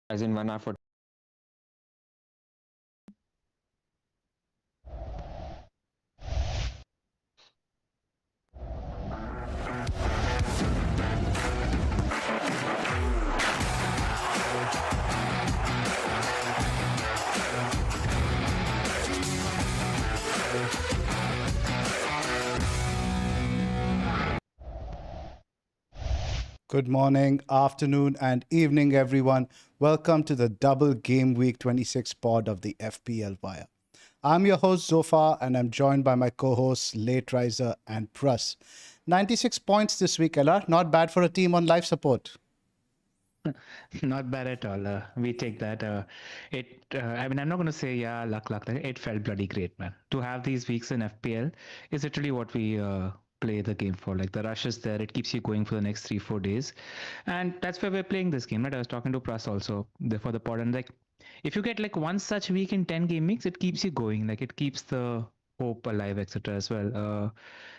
As in 1 hour for. Good morning, afternoon, and evening, everyone. Welcome to the Double Gameweek 26 pod of the FPL Wire. I'm your host, Zoph, and I'm joined by my co-hosts, Late Riser and Pras. 96 points this week, Ella. Not bad for a team on life support. Not bad at all. We take that. I mean, I'm not going to say, yeah, luck. It felt bloody great, man. To have these weeks in FPL is literally what we play the game for. Like the rush is there. It keeps you going for the next 3-4 days. And that's why we're playing this game, right? I was talking to Pras also for the pod. And like, if you get like one such week in 10 game weeks, it keeps you going. Like it keeps the hope alive, etc. as well.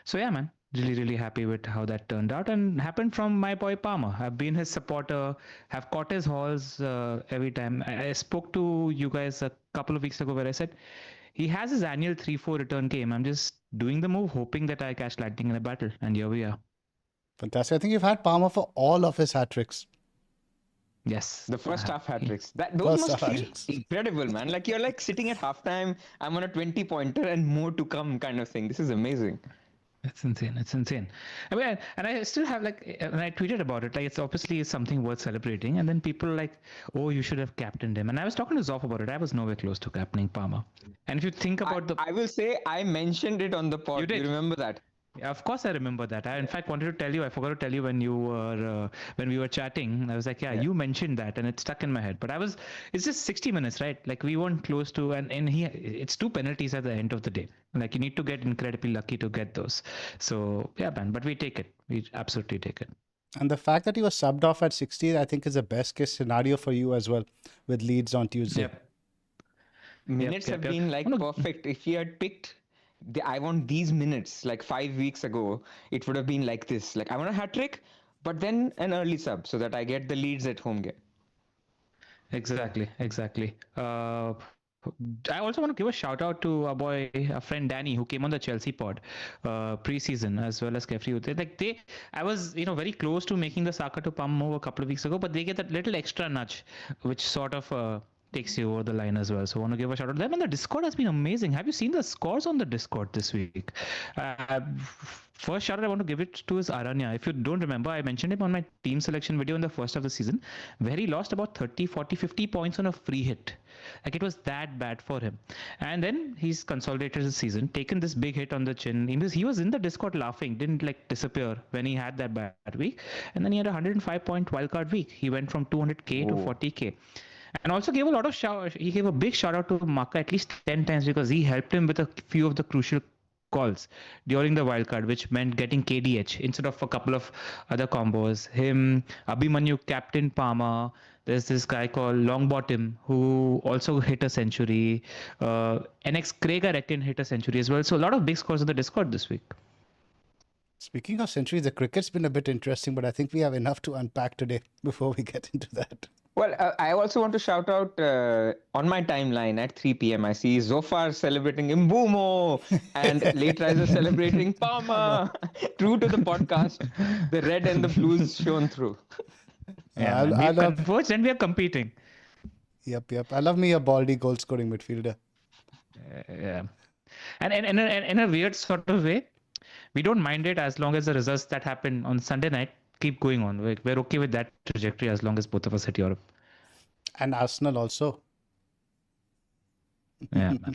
So yeah, man. Really happy with how that turned out and happened from my boy Palmer. I've been his supporter, have caught his halls every time. I spoke to you guys a couple of weeks ago where I said he has his annual 3-4 return game. I'm just doing the move, hoping that I catch lightning in a battle. And here we are. Fantastic. I think you've had Palmer for all of his hat tricks. Yes. The first half hat tricks. Those First must half feel hat-tricks. incredible, man. Like you're like sitting at halftime, I'm on a 20-pointer and more to come kind of thing. This is amazing. It's insane. I mean, and I still have and I tweeted about it. Like, it's obviously something worth celebrating. And then people are like, oh, you should have captained him. And I was talking to Zoph about it. I was nowhere close to captaining Palmer. And if you think about I will say I mentioned it on the pod. You did. You remember that? Yeah, of course, I remember that. I, in fact, wanted to tell you. I forgot to tell you when we were chatting. I was like, yeah, you mentioned that, and it stuck in my head. But it's just 60 minutes, right? Like we weren't close to, and it's 2 penalties at the end of the day. Like you need to get incredibly lucky to get those. So yeah, man. But we take it. We absolutely take it. And the fact that he was subbed off at 60, I think, is the best case scenario for you as well, with Leeds on Tuesday. Yep. Minutes have been like perfect. If he had picked, I want these minutes like 5 weeks ago, it would have been like this. Like I want a hat trick, but then an early sub so that I get the Leeds at home game. Exactly. I also want to give a shout out to a friend Danny, who came on the Chelsea pod pre-season, as well as Kefri. I was very close to making the Saka to Palm move a couple of weeks ago, but they get that little extra nudge, which sort of takes you over the line as well. So I want to give a shout out to them. And the Discord has been amazing. Have you seen the scores on the Discord this week? First shout out I want to give it to is Aranya. If you don't remember, I mentioned him on my team selection video in the first of the season, where he lost about 30, 40, 50 points on a free hit. Like it was that bad for him. And then he's consolidated his season, taken this big hit on the chin. He was in the Discord laughing, didn't like disappear when he had that bad week. And then he had a 105-point wildcard week. He went from 200k to 40k. And also gave he gave a big shout out to Maka at least 10 times because he helped him with a few of the crucial calls during the wildcard, which meant getting KDH instead of a couple of other combos. Him, Abhimanyu, Captain Palmer. There's this guy called Longbottom who also hit a century. NX Craig, I reckon, hit a century as well. So a lot of big scores on the Discord this week. Speaking of centuries, the cricket's been a bit interesting, but I think we have enough to unpack today before we get into that. Well, I also want to shout out on my timeline at 3 p.m. I see Zofar celebrating Imbumo and Late Riser celebrating Palmer. True to the podcast, the red and the blues shone through. Yeah, I love converged and we are competing. Yep. I love me a baldy goal scoring midfielder. Yeah, and in a weird sort of way, we don't mind it as long as the results that happen on Sunday night keep going on. We're okay with that trajectory as long as both of us hit Europe. And Arsenal also. Yeah, man.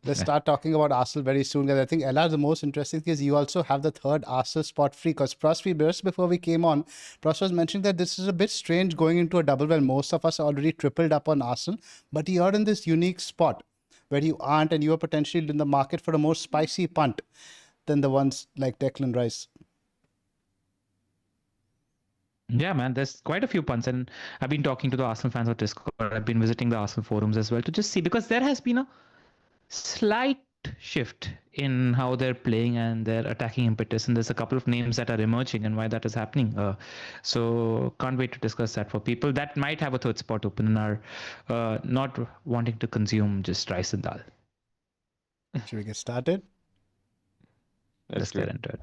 Let's start talking about Arsenal very soon, because I think Ella, the most interesting thing is you also have the third Arsenal spot free. Because just before we came on, Pras was mentioning that this is a bit strange going into a double when most of us are already tripled up on Arsenal, but you are in this unique spot where you aren't, and you are potentially in the market for a more spicy punt than the ones like Declan Rice. Yeah, man, there's quite a few punts, and I've been talking to the Arsenal fans on Discord. I've been visiting the Arsenal forums as well to just see, because there has been a slight shift in how they're playing and their attacking impetus. And there's a couple of names that are emerging and why that is happening. So can't wait to discuss that for people that might have a third spot open and are not wanting to consume just rice and dal. Should we get started? Let's get into it.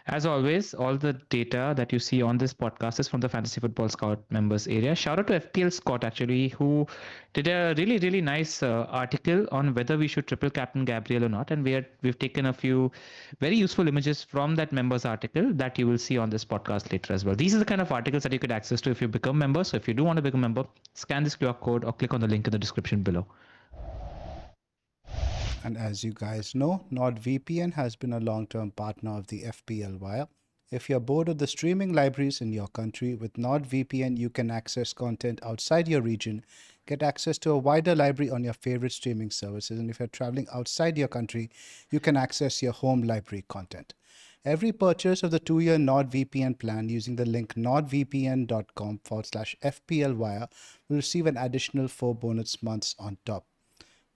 As always, all the data that you see on this podcast is from the Fantasy Football Scout members area. Shout out to FPL Scott, actually, who did a really, really nice article on whether we should triple captain Gabriel or not. And we've taken a few very useful images from that members article that you will see on this podcast later as well. These are the kind of articles that you could access to if you become members. So if you do want to become a member, scan this QR code or click on the link in the description below. And as you guys know, NordVPN has been a long-term partner of the FPL Wire. If you're bored of the streaming libraries in your country, with NordVPN, you can access content outside your region, get access to a wider library on your favorite streaming services, and if you're traveling outside your country, you can access your home library content. Every purchase of the 2-year NordVPN plan using the link nordvpn.com/FPL Wire will receive an additional 4 bonus months on top.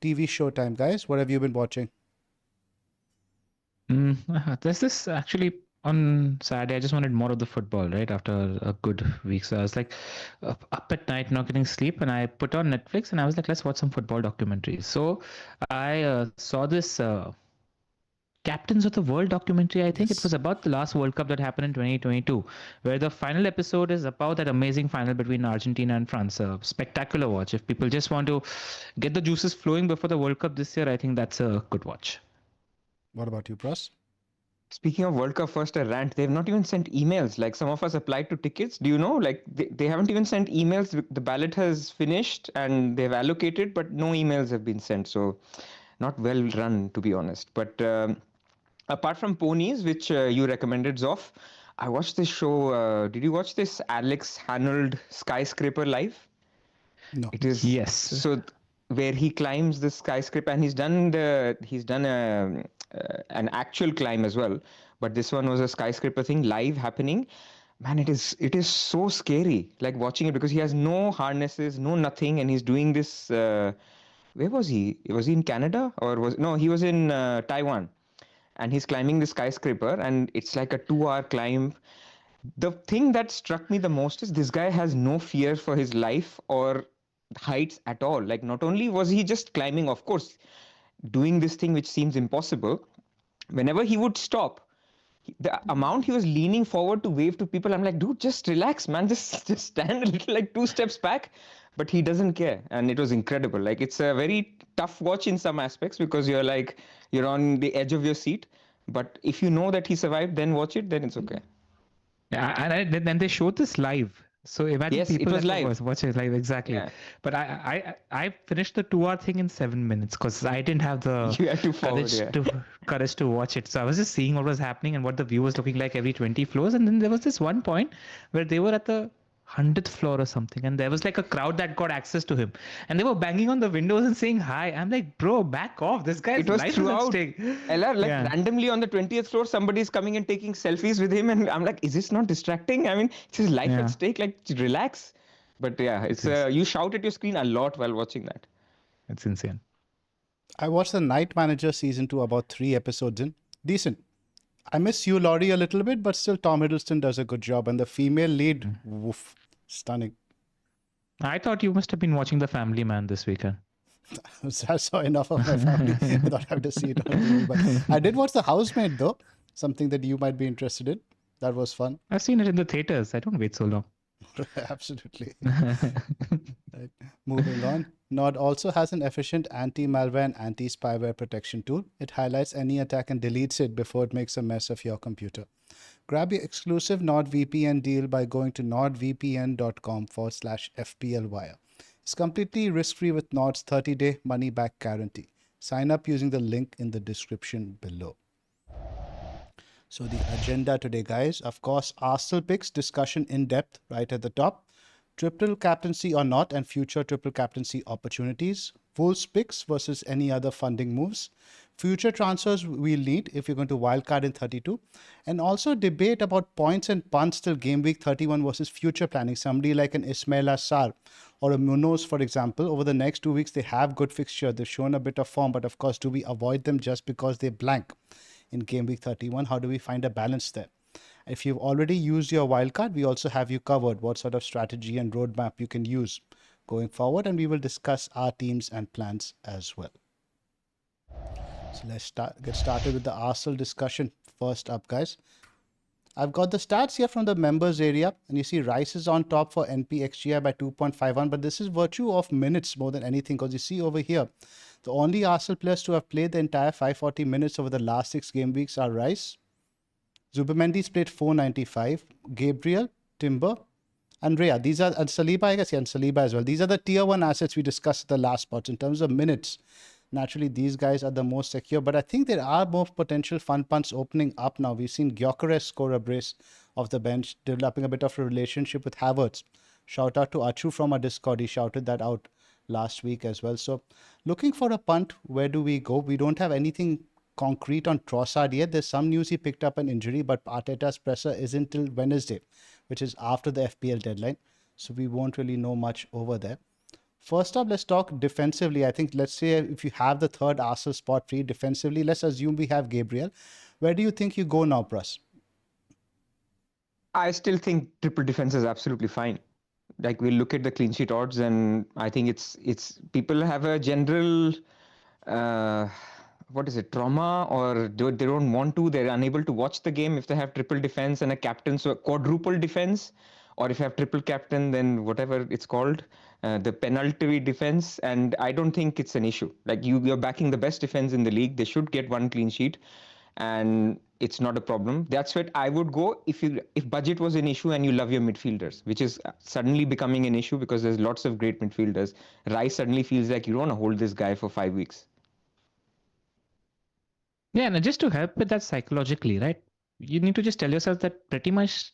TV showtime, guys. What have you been watching? There's this actually on Saturday. I just wanted more of the football, right? After a good week. So I was like up at night, not getting sleep. And I put on Netflix and I was like, let's watch some football documentaries. So I saw this Captains of the World documentary. I think it was about the last World Cup that happened in 2022, where the final episode is about that amazing final between Argentina and France. A spectacular watch. If people just want to get the juices flowing before the World Cup this year, I think that's a good watch. What about you, Pras? Speaking of World Cup, first a rant. They've not even sent emails. Like some of us applied to tickets. Do you know? Like they haven't even sent emails. The ballot has finished and they've allocated, but no emails have been sent. So not well run, to be honest. But apart from ponies, which you recommended, Zoph, I watched this show. Did you watch this Alex Hanold Skyscraper Live? No. It is Yes. So where he climbs the skyscraper, and he's done an actual climb as well. But this one was a skyscraper thing live happening. Man, it is so scary. Like watching it because he has no harnesses, no nothing, and he's doing this. Where was he? Was he in Canada or he was in Taiwan. And he's climbing the skyscraper and it's like a 2-hour climb. The thing that struck me the most is this guy has no fear for his life or heights at all. Like not only was he just climbing, of course, doing this thing which seems impossible, whenever he would stop, the amount he was leaning forward to wave to people, I'm like, dude, just relax, man. Just stand a little, like 2 steps back. But he doesn't care. And it was incredible. Like it's a very tough watch in some aspects because you're on the edge of your seat. But if you know that he survived, then watch it, then it's okay. Yeah, and then they showed this live. So imagine Yes, people it was that live. watch it live, exactly. Yeah. But I finished the 2-hour thing in 7 minutes because I didn't have the You had to forward, courage to watch it. So I was just seeing what was happening and what the view was looking like every 20 floors. And then there was this one point where they were at the 100th floor or something, and there was like a crowd that got access to him, and they were banging on the windows and saying hi. I'm like, bro, back off. This guy's It was life is at throughout. stake. LR, like Yeah. randomly on the 20th floor, somebody's coming and taking selfies with him. And I'm like, is this not distracting? I mean, it's his life Yeah. at stake. Like, relax. But yeah, it's you shout at your screen a lot while watching that. It's insane. I watched the Night Manager season 2 about 3 episodes in. Decent. I miss Hugh Laurie a little bit, but still Tom Hiddleston does a good job. And the female lead, woof, stunning. I thought you must have been watching The Family Man this weekend. I saw enough of my family without having to see it on TV. But I did watch The Housemaid, though. Something that you might be interested in. That was fun. I've seen it in the theaters. I don't wait so long. Absolutely. Right. Moving on. Nord also has an efficient anti-malware and anti-spyware protection tool. It highlights any attack and deletes it before it makes a mess of your computer. Grab your exclusive NordVPN deal by going to nordvpn.com/FPL Wire. It's completely risk-free with Nord's 30-day money-back guarantee. Sign up using the link in the description below. So the agenda today, guys, of course, Arsenal picks discussion in depth right at the top. Triple captaincy or not and future triple captaincy opportunities. Wolves picks versus any other funding moves. future transfers we'll need if you're going to wildcard in 32, and also debate about points and punts till game week 31 versus future planning. Somebody like an Ismail Assar or a Munoz, for example, over the next 2 weeks, they have good fixture. They've shown a bit of form, but of course, do we avoid them just because they blank in game week 31? How do we find a balance there? If you've already used your wildcard, we also have you covered what sort of strategy and roadmap you can use going forward, and we will discuss our teams and plans as well. So let's get started with the Arsenal discussion. First up, guys. I've got the stats here from the members area, and you see Rice is on top for NPXGI by 2.51, but this is virtue of minutes more than anything, because you see over here, the only Arsenal players to have played the entire 540 minutes over the last 6 game weeks are Rice. Zubimendi's played 495, Gabriel, Timber, and Rhea. These are, and Saliba, I guess, yeah, and Saliba as well. These are the tier 1 assets we discussed at the last spots. In terms of minutes, naturally, these guys are the most secure, but I think there are more potential fun punts opening up now. We've seen Gyökeres score a brace off the bench, developing a bit of a relationship with Havertz. Shout out to Achu from our Discord. He shouted that out last week as well. So looking for a punt, where do we go? We don't have anything concrete on Trossard yet. There's some news he picked up an injury, but Arteta's presser isn't till Wednesday, which is after the FPL deadline. So we won't really know much over there. First up, let's talk defensively. I think, let's say if you have the third Arsenal spot free defensively, let's assume we have Gabriel. Where do you think you go now, Pras? I still think triple defense is absolutely fine. Like, we'll look at the clean sheet odds, and I think it's people have a general trauma, or they don't want to, they're unable to watch the game if they have triple defense and a captain, so quadruple defense, or if you have triple captain, then whatever it's called, the penalty defense. And I don't think it's an issue. Like, you're backing the best defense in the league. They should get 1 clean sheet, and it's not a problem. That's what I would go if budget was an issue and you love your midfielders, which is suddenly becoming an issue because there's lots of great midfielders. Rice suddenly feels like you don't want to hold this guy for 5 weeks. Yeah, and just to help with that psychologically, right? You need to just tell yourself that pretty much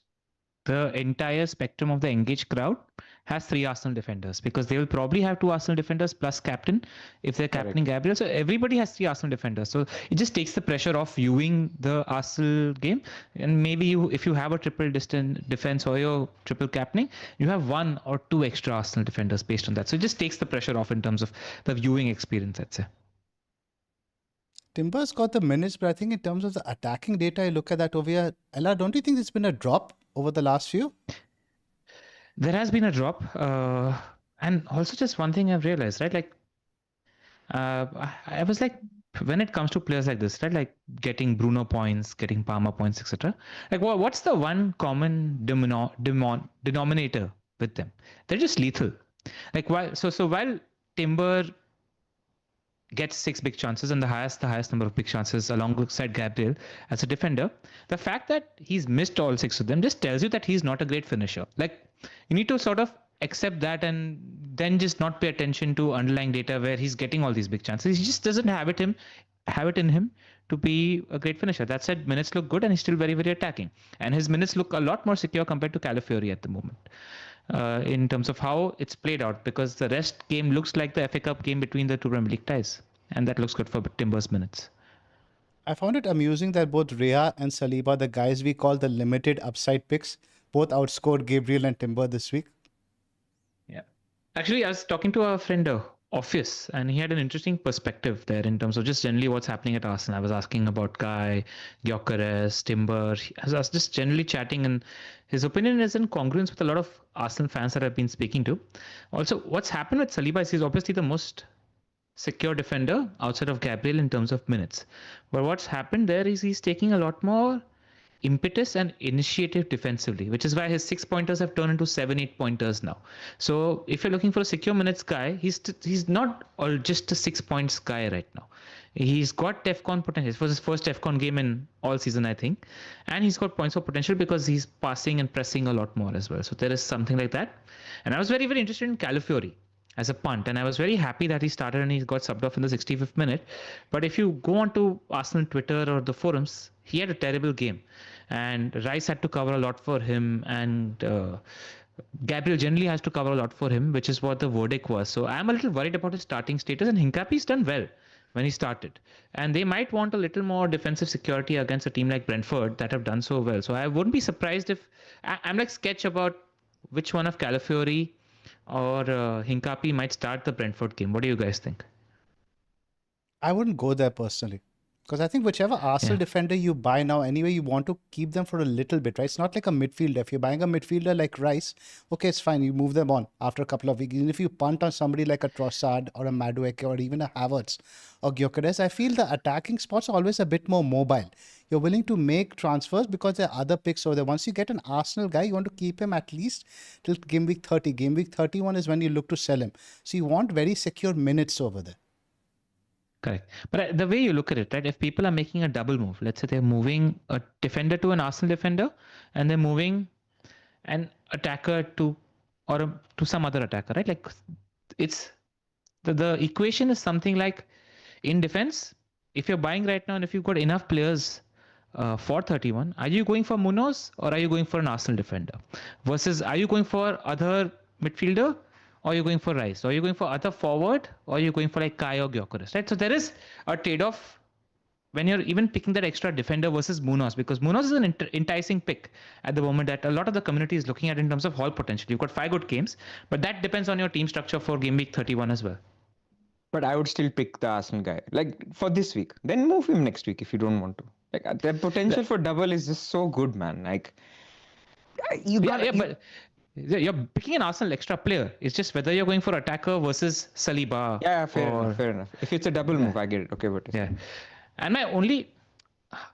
the entire spectrum of the engaged crowd has 3 Arsenal defenders, because they will probably have 2 Arsenal defenders plus captain if they're captaining Gabriel. So everybody has 3 Arsenal defenders. So it just takes the pressure off viewing the Arsenal game. And maybe if you have a triple defense or your triple captaining, you have 1 or 2 extra Arsenal defenders based on that. So it just takes the pressure off in terms of the viewing experience, I'd say. Timber's got the minutes, but I think in terms of the attacking data, I look at that over here. Ella, don't you think there's been a drop over the last few? There has been a drop. And also just one thing I've realized, right? Like, I was like, when it comes to players like this, right? Like getting Bruno points, getting Palmer points, etc. Like, what's the one common denominator with them? They're just lethal. Like, while Timber gets 6 big chances and the highest number of big chances alongside Gabriel as a defender, the fact that he's missed all 6 of them just tells you that he's not a great finisher. Like, you need to sort of accept that and then just not pay attention to underlying data where he's getting all these big chances. He just doesn't have it in him to be a great finisher. That said, minutes look good and he's still very, very attacking. And his minutes look a lot more secure compared to Calafiori at the moment. In terms of how it's played out, because the rest game looks like the FA Cup game between the 2 Premier League ties, and that looks good for Timber's minutes. I found it amusing that both Rhea and Saliba, the guys we call the limited upside picks, both outscored Gabriel and Timber this week. Yeah. Actually, I was talking to a friend, Office, and he had an interesting perspective there in terms of just generally what's happening at Arsenal. I was asking about Kai, Gyökeres, Timber. I was just generally chatting, and his opinion is in congruence with a lot of Arsenal fans that I've been speaking to. Also, what's happened with Saliba is he's obviously the most secure defender outside of Gabriel in terms of minutes. But what's happened there is he's taking a lot more impetus and initiative defensively, which is why his 6-pointers have turned into 7-8 pointers now. So if you're looking for a secure minutes guy, he's not all just a 6 points guy right now. He's got TEFCON potential. It was his first TEFCON game in all season, I think. And he's got points for potential because he's passing and pressing a lot more as well. So there is something like that. And I was very, very interested in Calafiori as a punt. And I was very happy that he started and he got subbed off in the 65th minute. But if you go on to Arsenal Twitter or the forums, he had a terrible game. And Rice had to cover a lot for him. And Gabriel generally has to cover a lot for him, which is what the verdict was. So I'm a little worried about his starting status. And Hincapie's done well. when he started. And they might want a little more defensive security against a team like Brentford that have done so well. So I wouldn't be surprised if I'm like sketch about which one of Calafiori or Hincapi might start the Brentford game. What do you guys think? I wouldn't go there personally. Because I think whichever Arsenal defender you buy now, anyway, you want to keep them for a little bit, right? It's not like a midfielder. If you're buying a midfielder like Rice, okay, it's fine. You move them on after a couple of weeks. Even if you punt on somebody like a Trossard or a Madueke or even a Havertz or Gyökeres, I feel the attacking spots are always a bit more mobile. You're willing to make transfers because there are other picks over there. Once you get an Arsenal guy, you want to keep him at least till game week 30. Game week 31 is when you look to sell him. So you want very secure minutes over there. Correct. But the way you look at it, right? If people are making a double move, let's say they're moving a defender to an Arsenal defender, and they're moving an attacker to some other attacker, right? Like it's the equation is something like in defense. If you're buying right now, and if you've got enough players for 31, are you going for Munoz or are you going for an Arsenal defender? Versus, are you going for other midfielder? Or you're going for Rice, or you're going for other forward, or you're going for like Kai or Gyökeres, right? So there is a trade-off when you're even picking that extra defender versus Munoz, because Munoz is an enticing pick at the moment that a lot of the community is looking at in terms of haul potential. You've got 5 good games, but that depends on your team structure for game week 31 as well. But I would still pick the Arsenal guy, like for this week. Then move him next week if you don't want to. Like the potential for double is just so good, man. Like but you're picking an Arsenal extra player. It's just whether you're going for attacker versus Saliba. Yeah, fair enough. If it's a double move, I get it. Okay, but yeah. And my only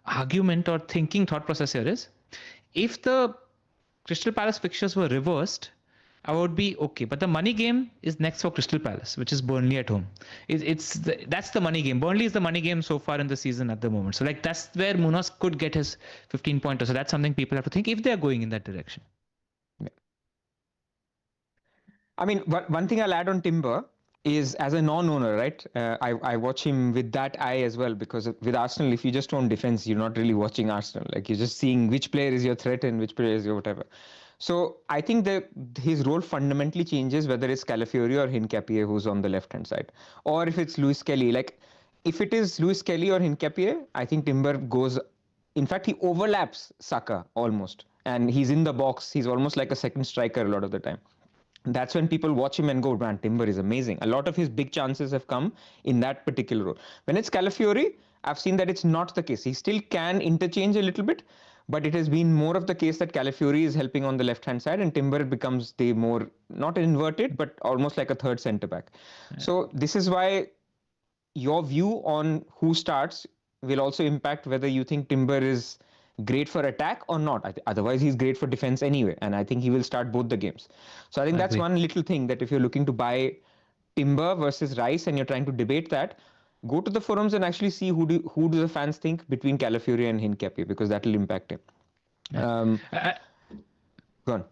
argument or thought process here is, if the Crystal Palace fixtures were reversed, I would be okay. But the money game is next for Crystal Palace, which is Burnley at home. That's the money game. Burnley is the money game so far in the season at the moment. So like that's where Munoz could get his 15 pointer. So that's something people have to think if they're going in that direction. I mean, one thing I'll add on Timber is, as a non-owner, right? I watch him with that eye as well, because with Arsenal, if you just own defense, you're not really watching Arsenal. Like you're just seeing which player is your threat and which player is your whatever. So I think that his role fundamentally changes whether it's Calafiori or Hincapié who's on the left-hand side, or if it's Luis Kelly. Like if it is Luis Kelly or Hincapié, I think Timber goes. In fact, he overlaps Saka almost, and he's in the box. He's almost like a second striker a lot of the time. That's when people watch him and go, man, Timber is amazing. A lot of his big chances have come in that particular role. When it's Calafiori, I've seen that it's not the case. He still can interchange a little bit, but it has been more of the case that Calafiori is helping on the left-hand side and Timber becomes the more, not inverted, but almost like a third centre-back. Yeah. So this is why your view on who starts will also impact whether you think Timber is great for attack or not. Otherwise, he's great for defense anyway, and I think he will start both the games. So I think that's one little thing, that if you're looking to buy Timber versus Rice and you're trying to debate that, go to the forums and actually see who do the fans think between Calafiori and Hincapié, because that will impact him. Go on.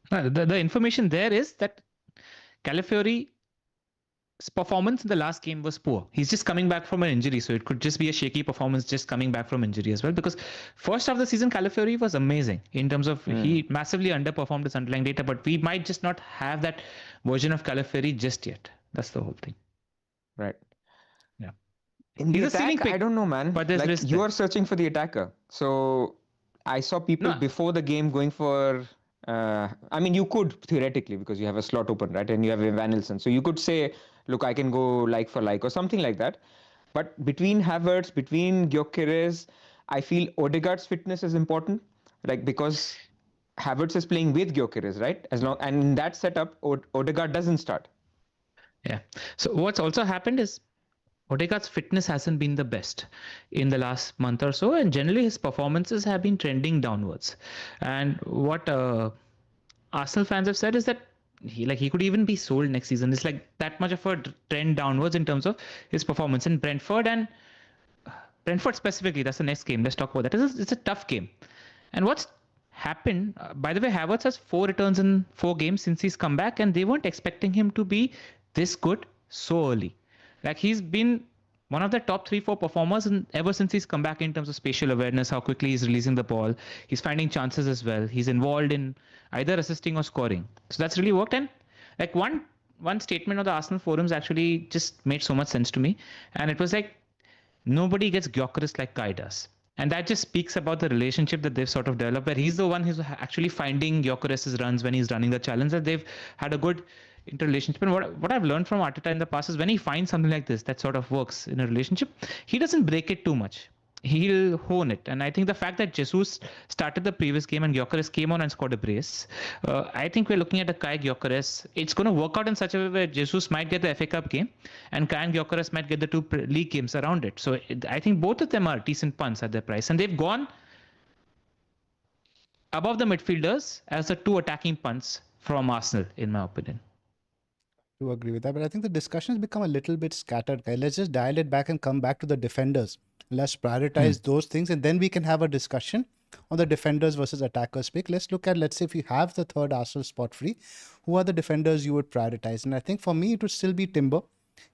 The information there is that Calafiori's performance in the last game was poor. He's just coming back from an injury, so it could just be a shaky performance just coming back from injury as well, because first half of the season Calafiori was amazing in terms of he massively underperformed his underlying data, but we might just not have that version of Calafiori just yet. That's the whole thing. Right. Yeah. In the attack, I don't know, man. But like you are searching for the attacker. So I saw people before the game going for I mean, you could theoretically, because you have a slot open, right? And you have Van Nilsson. So you could say, look, I can go like for like or something like that. But between Havertz, between Gyökeres, I feel Odegaard's fitness is important. Like, because Havertz is playing with Gyökeres, right? And in that setup, Odegaard doesn't start. Yeah. So what's also happened is Odegaard's fitness hasn't been the best in the last month or so, and generally his performances have been trending downwards. And what Arsenal fans have said is that he could even be sold next season. It's like that much of a trend downwards in terms of his performance. In Brentford specifically, that's the next game. Let's talk about that. It's a tough game. And what's happened, by the way, Havertz has 4 returns in 4 games since he's come back, and they weren't expecting him to be this good so early. Like, he's been one of the top 3-4 performers ever since he's come back in terms of spatial awareness, how quickly he's releasing the ball. He's finding chances as well. He's involved in either assisting or scoring. So that's really worked. And like one one statement of the Arsenal forums actually just made so much sense to me, and it was like nobody gets Gyökeres like Kai does. And that just speaks about the relationship that they've sort of developed, where he's the one who's actually finding Gyökeres' runs when he's running the challenge, that they've had a good interrelationship. And what I've learned from Arteta in the past is when he finds something like this that sort of works in a relationship, he doesn't break it too much. He'll hone it. And I think the fact that Jesus started the previous game and Gyökeres came on and scored a brace, I think we're looking at a Kai Gyökeres. It's going to work out in such a way where Jesus might get the FA Cup game and Kai and Gyökeres might get the two league games around it. So I think both of them are decent punts at their price. And they've gone above the midfielders as the two attacking punts from Arsenal, in my opinion. To agree with that, but I think the discussion has become a little bit scattered. Guys. Let's just dial it back and come back to the defenders. Let's prioritize those things, and then we can have a discussion on the defenders versus attackers pick. Let's look at, let's say if you have the third Arsenal spot free, who are the defenders you would prioritize? And I think for me, it would still be Timber.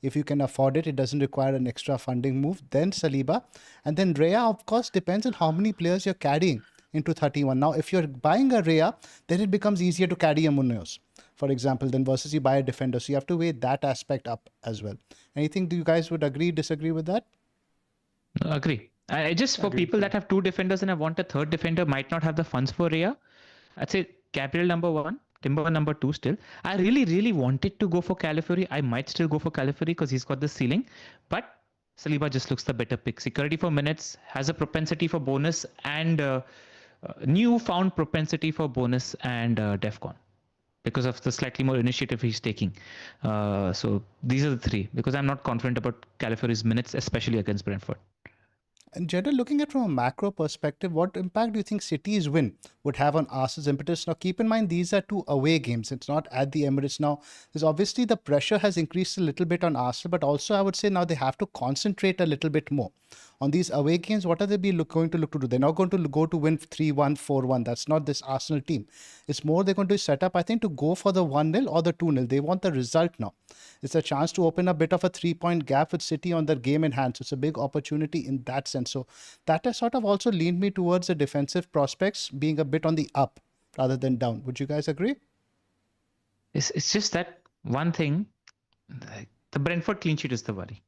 If you can afford it, it doesn't require an extra funding move. Then Saliba. And then Raya, of course, depends on how many players you're carrying into 31. Now, if you're buying a Raya, then it becomes easier to carry a Munoz, for example, then versus you buy a defender. So you have to weigh that aspect up as well. Anything, do you guys would agree, disagree with that? Agree. I just, for people that have two defenders and I want a third defender, might not have the funds for Raya, I'd say Gabriel number 1, Timber number 2 still. I really wanted to go for Calafiori. I might still go for Calafiori because he's got the ceiling. But Saliba just looks the better pick. Security for minutes, has a propensity for bonus, and newfound propensity for bonus and DEFCON because of the slightly more initiative he's taking. So these are the three, because I'm not confident about Calafiori's minutes, especially against Brentford. And Jeddah, looking at from a macro perspective, what impact do you think City's win would have on Arsenal's impetus? Now, keep in mind, these are two away games. It's not at the Emirates now. There's obviously the pressure has increased a little bit on Arsenal, but also I would say now they have to concentrate a little bit more. On these away games, what are they going to look to do? They're not going to go to win 3-1, 4-1. That's not this Arsenal team. It's more they're going to set up, I think, to go for the 1-0 or the 2-0. They want the result now. It's a chance to open a bit of a 3-point gap with City on their game in hand. So it's a big opportunity in that sense. So that has sort of also leaned me towards the defensive prospects being a bit on the up rather than down. Would you guys agree? It's just that one thing, the Brentford clean sheet is the worry.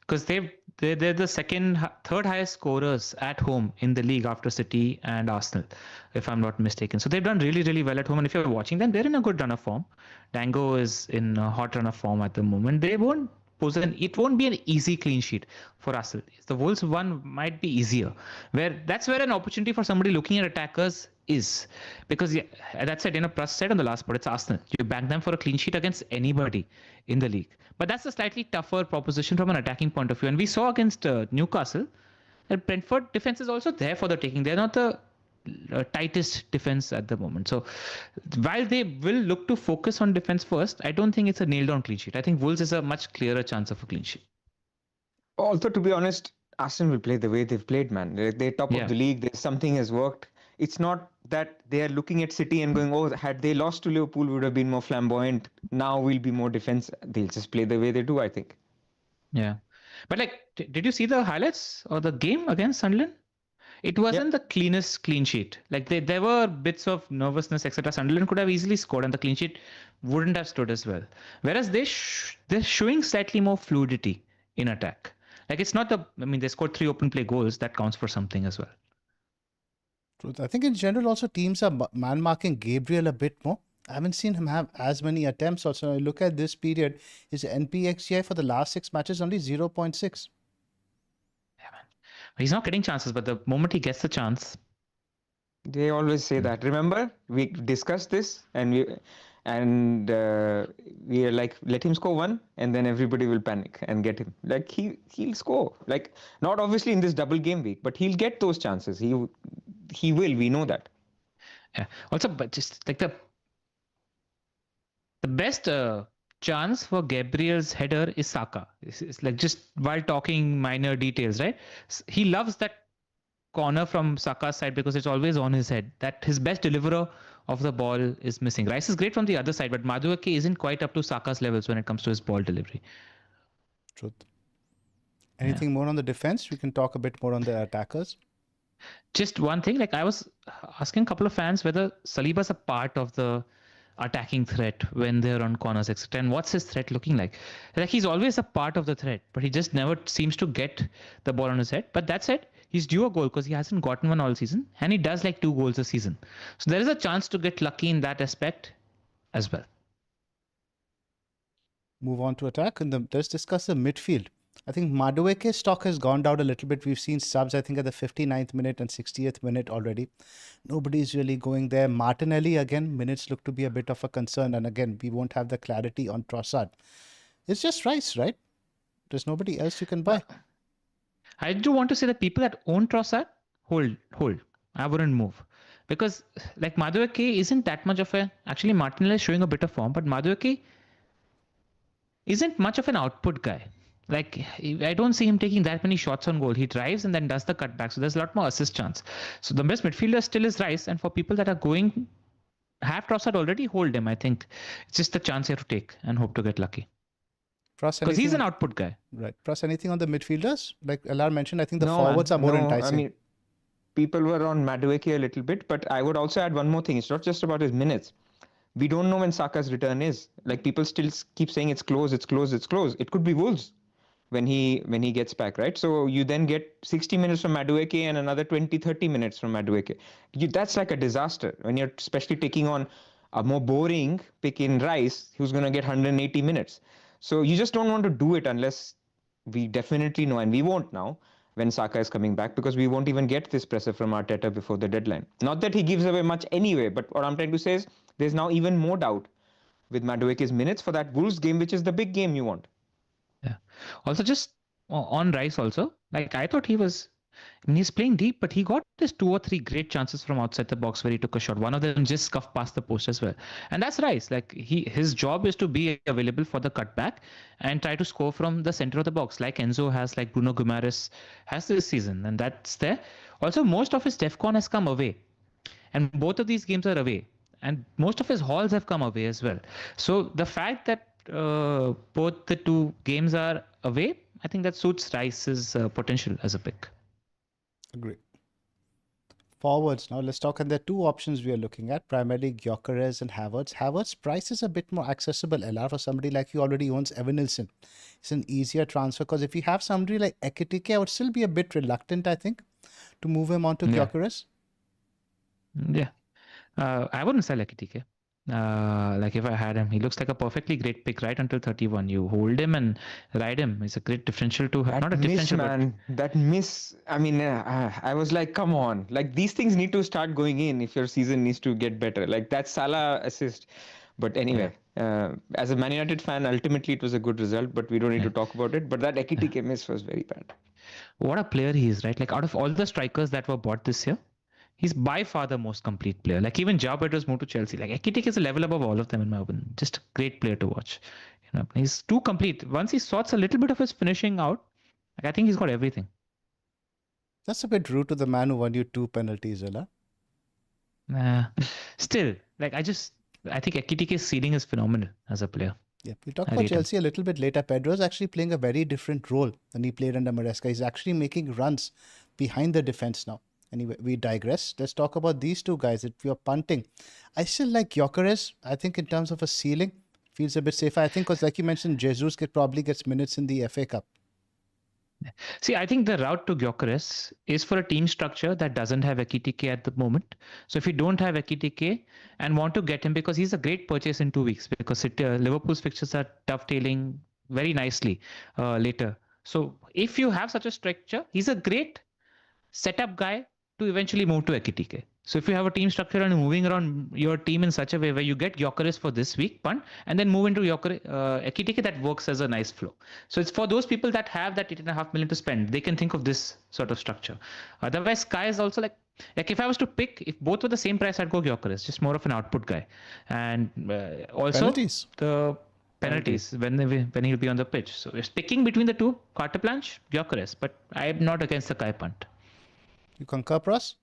Because they're the third highest scorers at home in the league after City and Arsenal, if I'm not mistaken. So they've done really well at home. And if you're watching them, they're in a good run of form. Dango is in a hot run of form at the moment. It won't be an easy clean sheet for Arsenal. The Wolves one might be easier. That's where an opportunity for somebody looking at attackers is. Because that said, Pras said on the last part, it's Arsenal. You back them for a clean sheet against anybody in the league. But that's a slightly tougher proposition from an attacking point of view. And we saw against Newcastle that Brentford defense is also there for the taking. They're not the tightest defense at the moment. So while they will look to focus on defense first, I don't think it's a nailed on clean sheet. I think Wolves is a much clearer chance of a clean sheet. Also, to be honest, Arsenal will play the way they've played, man. They're top of the league. Something has worked. It's not that they are looking at City and going, oh, had they lost to Liverpool, we would have been more flamboyant. Now we'll be more defense. They'll just play the way they do, I think. Yeah. But did you see the highlights or the game against Sunderland? It wasn't the cleanest clean sheet. There were bits of nervousness, etc. Sunderland could have easily scored and the clean sheet wouldn't have stood as well. Whereas they're showing slightly more fluidity in attack. It's not they scored 3 open play goals. That counts for something as well. I think in general also teams are man-marking Gabriel a bit more. I haven't seen him have as many attempts. Also, look at this period. His NPXGI for the last 6 matches only 0.6. Yeah, man. He's not getting chances, but the moment he gets the chance. They always say that. Remember, we discussed this and we are like, let him score 1 and then everybody will panic and get him. He'll score. Not obviously in this double game week, but he'll get those chances. He will. We know that. Yeah. Also, but just the best chance for Gabriel's header is Saka. It's just while talking minor details, right? He loves that corner from Saka's side because it's always on his head. That his best deliverer of the ball is missing. Rice is great from the other side, but Madueke isn't quite up to Saka's levels when it comes to his ball delivery. Truth. Anything more on the defense? We can talk a bit more on the attackers. Just one thing, I was asking a couple of fans whether Saliba's a part of the attacking threat when they're on corners, etc. And what's his threat looking like? Like he's always a part of the threat, but he just never seems to get the ball on his head. But that said, he's due a goal because he hasn't gotten one all season, and he does like 2 goals a season. So there is a chance to get lucky in that aspect as well. Move on to attack, and let's discuss the midfield. I think Madueke's stock has gone down a little bit. We've seen subs, I think, at the 59th minute and 60th minute already. Nobody's really going there. Martinelli, again, minutes look to be a bit of a concern. And again, we won't have the clarity on Trossard. It's just Rice, right? There's nobody else you can buy. I do want to say that people that own Trossard, hold. I wouldn't move. Because like Madueke isn't that much of a... Actually, Martinelli is showing a bit of form, but Madueke isn't much of an output guy. Like, I don't see him taking that many shots on goal. He drives and then does the cutback. So there's a lot more assist chance. So the best midfielder still is Rice. And for people that are going, have Trossard already, hold him. I think it's just a chance you have to take and hope to get lucky. Because he's an output guy. Right. Pras, anything on the midfielders? Like LR mentioned, I think the forwards are more enticing. I mean, people were on Madueke a little bit, but I would also add one more thing. It's not just about his minutes. We don't know when Saka's return is. Like people still keep saying it's close. It could be Wolves when he gets back, right? So you then get 60 minutes from Madueke and another 20-30 minutes from Madueke. That's like a disaster when you're especially taking on a more boring pick in Rice who's going to get 180 minutes. So you just don't want to do it unless we definitely know, and we won't now when Saka is coming back, because we won't even get this pressure from Arteta before the deadline. Not that he gives away much anyway, but what I'm trying to say is there's now even more doubt with Madueke's minutes for that Wolves game, which is the big game you want. Yeah. Also, just on Rice also, like I thought he's playing deep, but he got this 2 or 3 great chances from outside the box where he took a shot. One of them just scuffed past the post as well. And that's Rice. Like his job is to be available for the cutback and try to score from the center of the box, like Enzo has, like Bruno Guimaraes has this season. And that's there. Also, most of his DEFCON has come away. And both of these games are away. And most of his hauls have come away as well. So the fact that both the 2 games are away, I think that suits Rice's potential as a pick. Agree. Forwards now, let's talk. And there are 2 options we are looking at, primarily Gyökeres and Havertz. Havertz' price is a bit more accessible, LR, for somebody like you already owns Evanilson. It's an easier transfer because if you have somebody like Ekitike, I would still be a bit reluctant, I think, to move him on to Gyökeres. Yeah. I wouldn't sell Ekitike. Like if I had him, he looks like a perfectly great pick right until 31. You hold him and ride him. It's a great differential to have. Not a differential, man. That miss. I mean, I was like, come on. Like these things need to start going in if your season needs to get better. Like that Salah assist. But anyway, as a Man United fan, ultimately it was a good result. But we don't need to talk about it. But that Ekitike miss was very bad. What a player he is, right? Like out of all the strikers that were bought this year, he's by far the most complete player. Like even João Pedro's moved to Chelsea. Like Ekitike is a level above all of them in my opinion. Just a great player to watch. You know, he's too complete. Once he sorts a little bit of his finishing out, like I think he's got everything. That's a bit rude to the man who won you 2 penalties, Ella. Still, like I think Ekitike's ceiling is phenomenal as a player. Yeah, we'll talk about Chelsea a little bit later. Pedro's actually playing a very different role than he played under Maresca. He's actually making runs behind the defense now. Anyway, we digress. Let's talk about these 2 guys. If you're punting, I still like Gyökeres. I think in terms of a ceiling, feels a bit safer. I think because like you mentioned, Jesus probably gets minutes in the FA Cup. See, I think the route to Gyökeres is for a team structure that doesn't have Ekitike at the moment. So if you don't have Ekitike and want to get him, because he's a great purchase in 2 weeks, because Liverpool's fixtures are dovetailing very nicely later. So if you have such a structure, he's a great setup guy to eventually move to Ekitike. So if you have a team structure and moving around your team in such a way where you get Gyökeres for this week, punt, and then move into Ekitike, that works as a nice flow. So it's for those people that have that 8.5 million to spend. They can think of this sort of structure. Otherwise, Sky is also like if I was to pick, if both were the same price, I'd go Gyökeres, just more of an output guy. And also the penalties when he'll be on the pitch. So it's picking between the 2, carte blanche, Gyökeres, but I'm not against the Kai punt. You concur, Pras?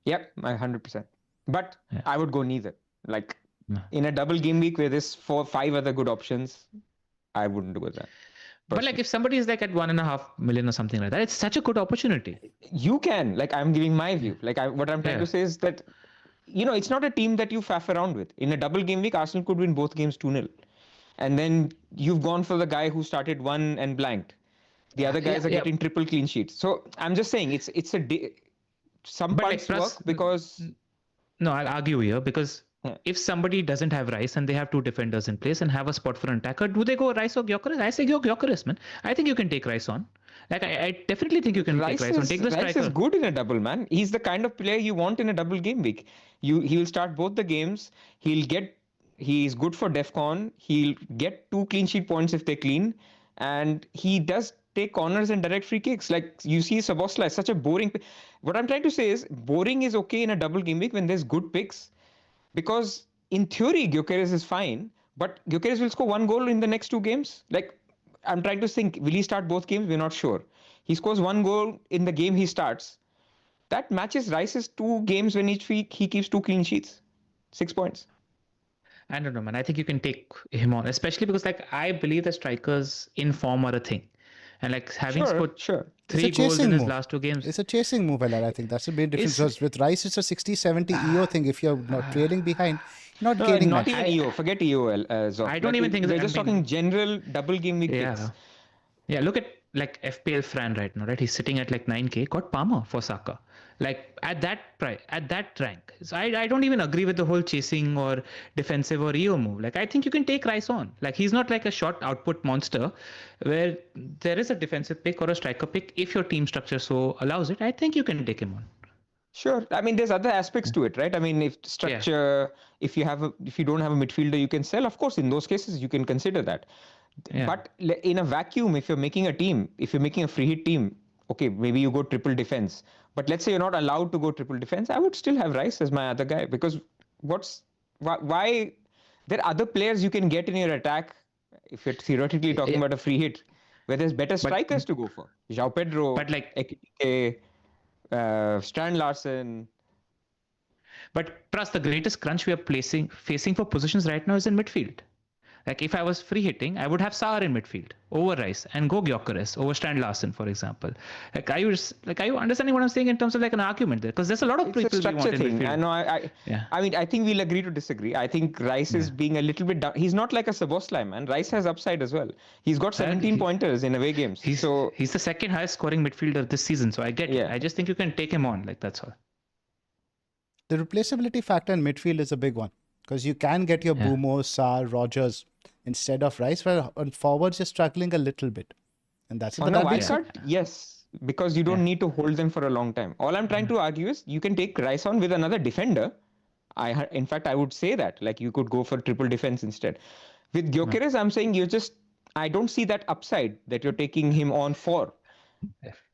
Yep, 100%. But I would go neither. Like in a double game week where there's 4-5 other good options, I wouldn't do that. But like if somebody is like at 1.5 million or something like that, it's such a good opportunity. You can, like I'm giving my view. Like what I'm trying to say is that it's not a team that you faff around with. In a double game week, Arsenal could win both games 2-0. And then you've gone for the guy who started one and blanked. The other guys are getting triple clean sheets. So I'm just saying some punts work because... No, I'll argue here because if somebody doesn't have Rice and they have two defenders in place and have a spot for an attacker, do they go Rice or Gyökeres? I say go Gyökeres, man. I think you can take Rice on. Like I definitely think you can take Rice on. Take the striker. Rice is good in a double, man. He's the kind of player you want in a double game week. He'll start both the games. He's good for DEFCON. He'll get 2 clean sheet points if they clean. And he does take corners and direct free kicks. Like you see Szoboszlai is such a boring... What I'm trying to say is boring is okay in a double game week when there's good picks. Because in theory, Gyökeres is fine. But Gyökeres will score 1 goal in the next 2 games. Like I'm trying to think, will he start both games? We're not sure. He scores 1 goal in the game he starts. That matches Rice's 2 games when each week he keeps 2 clean sheets. 6 points. I don't know, man. I think you can take him on, especially because I believe the strikers in form are a thing. And having scored 3 goals in his last 2 games. It's a chasing move, I think. That's a big difference. Because with Rice, it's a 60-70 EO thing. If you're not trailing behind, you're not gaining not much. Even EO. Forget EO, Zoph. I don't even think... We're just talking general double game week picks. Yeah, look at FPL Fran right now, right? He's sitting at 9K. Got Palmer for Saka. At that price, at that rank. So I don't even agree with the whole chasing or defensive or EO move. I think you can take Rice on. He's not a short output monster where there is a defensive pick or a striker pick. If your team structure so allows it, I think you can take him on. Sure. I mean, there's other aspects to it, right? I mean, if structure, if you don't have a midfielder you can sell, of course, in those cases, you can consider that. Yeah. But in a vacuum, if you're making a free hit team, okay, maybe you go triple defense. But let's say you're not allowed to go triple defense, I would still have Rice as my other guy because why there are other players you can get in your attack if you're theoretically talking about a free hit where there's better strikers to go for. João Pedro, Ekitike, Strand Larsen. But Pras, the greatest crunch we are facing for positions right now is in midfield. If I was free hitting, I would have Saar in midfield over Rice and go Gyökeres over Strand Larsen, for example. Are you understanding what I'm saying in terms of an argument there? Because there's a lot of people we want in midfield. I know. I mean, I think we'll agree to disagree. I think Rice is being a little bit down. He's not like a Szoboszlai, man. Rice has upside as well. He's got 17 pointers in away games. He's the second highest scoring midfielder this season. So I get it. I just think you can take him on. That's all. The replaceability factor in midfield is a big one. Because you can get your Bumo, Sarr, Rogers instead of Rice, where on forwards you're struggling a little bit. And that's on a wildcard, yes, because you don't need to hold them for a long time. All I'm trying to argue is you can take Rice on with another defender. In fact, I would say that you could go for triple defense instead. With Gyökeres, I'm saying I don't see that upside that you're taking him on for.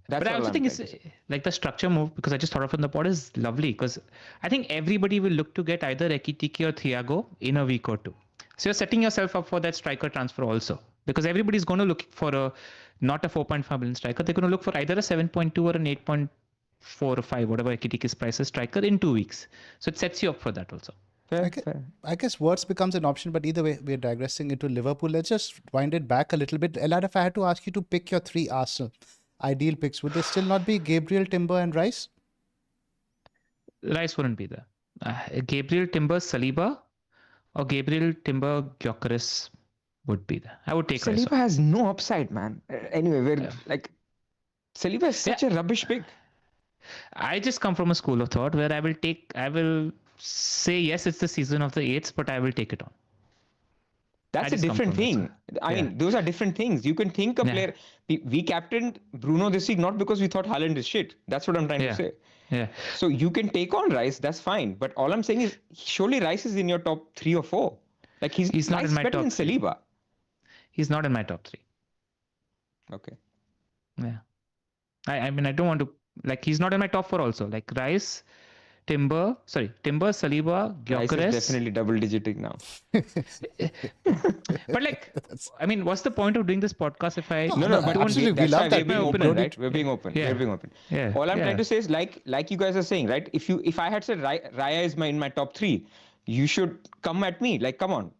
But I also think it's the structure move, because I just thought of it in the pod, is lovely because I think everybody will look to get either Ekitike or Thiago in a week or 2. So you're setting yourself up for that striker transfer also, because everybody's going to look for not a 4.5 million striker. They're going to look for either a 7.2 or an 8.4 or 5, whatever Ekitike's price is, striker in 2 weeks. So it sets you up for that also. I guess words becomes an option, but either way, we're digressing into Liverpool. Let's just wind it back a little bit. Elad, if I had to ask you to pick your 3 Arsenal ideal picks, would they still not be Gabriel, Timber and Rice? Rice wouldn't be there. Gabriel, Timber, Saliba, or Gabriel, Timber, Gyökeres would be there. I would take Rice. Saliba has no upside, man. Anyway, Saliba is such a rubbish pick. I just come from a school of thought where I will say yes, it's the season of the 8s, but I will take it on. That's a different thing. I mean, those are different things. You can think a player... We captained Bruno this week not because we thought Haaland is shit. That's what I'm trying to say. Yeah. So you can take on Rice, that's fine. But all I'm saying is, surely Rice is in your top 3 or 4. He's not in my top 3. Saliba. He's not in my top 3. Okay. Yeah. I mean, I don't want to... he's not in my top 4 also. Rice... Timber, Saliba, Gyökeres. Rice is definitely double-digiting now. But I mean, what's the point of doing this podcast if I... No, but absolutely, we love that. We're being open, right? We're being open. We're being open. Yeah. All I'm trying to say is, like you guys are saying, right? If I had said Raya is in my top 3, you should come at me. Come on.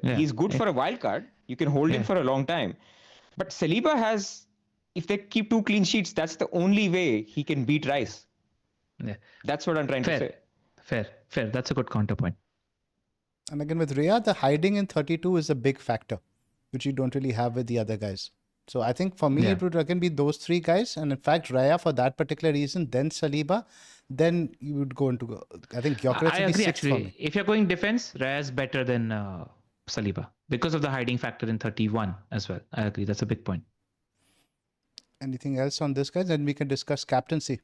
He's good for a wild card. You can hold him for a long time. But Saliba has... If they keep 2 clean sheets, that's the only way he can beat Rice. Yeah, that's what I'm trying to say. fair. That's a good counterpoint. And again, with Rhea, the hiding in 32 is a big factor, which you don't really have with the other guys. So I think for me, it would again be those three guys. And in fact, Raya for that particular reason, then Saliba, then you would go into, I think Gyökeres I would be agree, sixth for actually. me. If you're going defense, Raya is better than Saliba because of the hiding factor in 31 as well. I agree. That's a big point. Anything else on this, guys? Then we can discuss captaincy.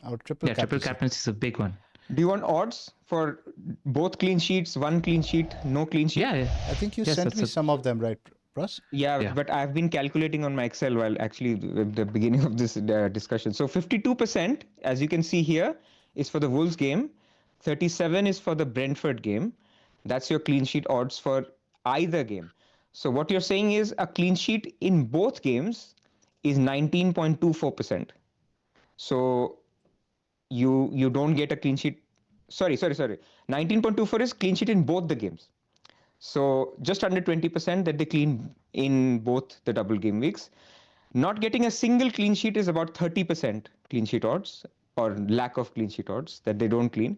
Our triple captaincy. Triple captaincy is a big one. Do you want odds for both clean sheets, one clean sheet, no clean sheet? Yeah. I think you sent me some of them, right, Pras? Yeah, but I've been calculating on my Excel while actually at the beginning of this discussion. So 52%, as you can see here, is for the Wolves game. 37 is for the Brentford game. That's your clean sheet odds for either game. So what you're saying is a clean sheet in both games is 19.24%. So you don't get a clean sheet. Sorry. 19.24 is clean sheet in both the games. So just under 20% that they clean in both the double game weeks. Not getting a single clean sheet is about 30% clean sheet odds or lack of clean sheet odds that they don't clean.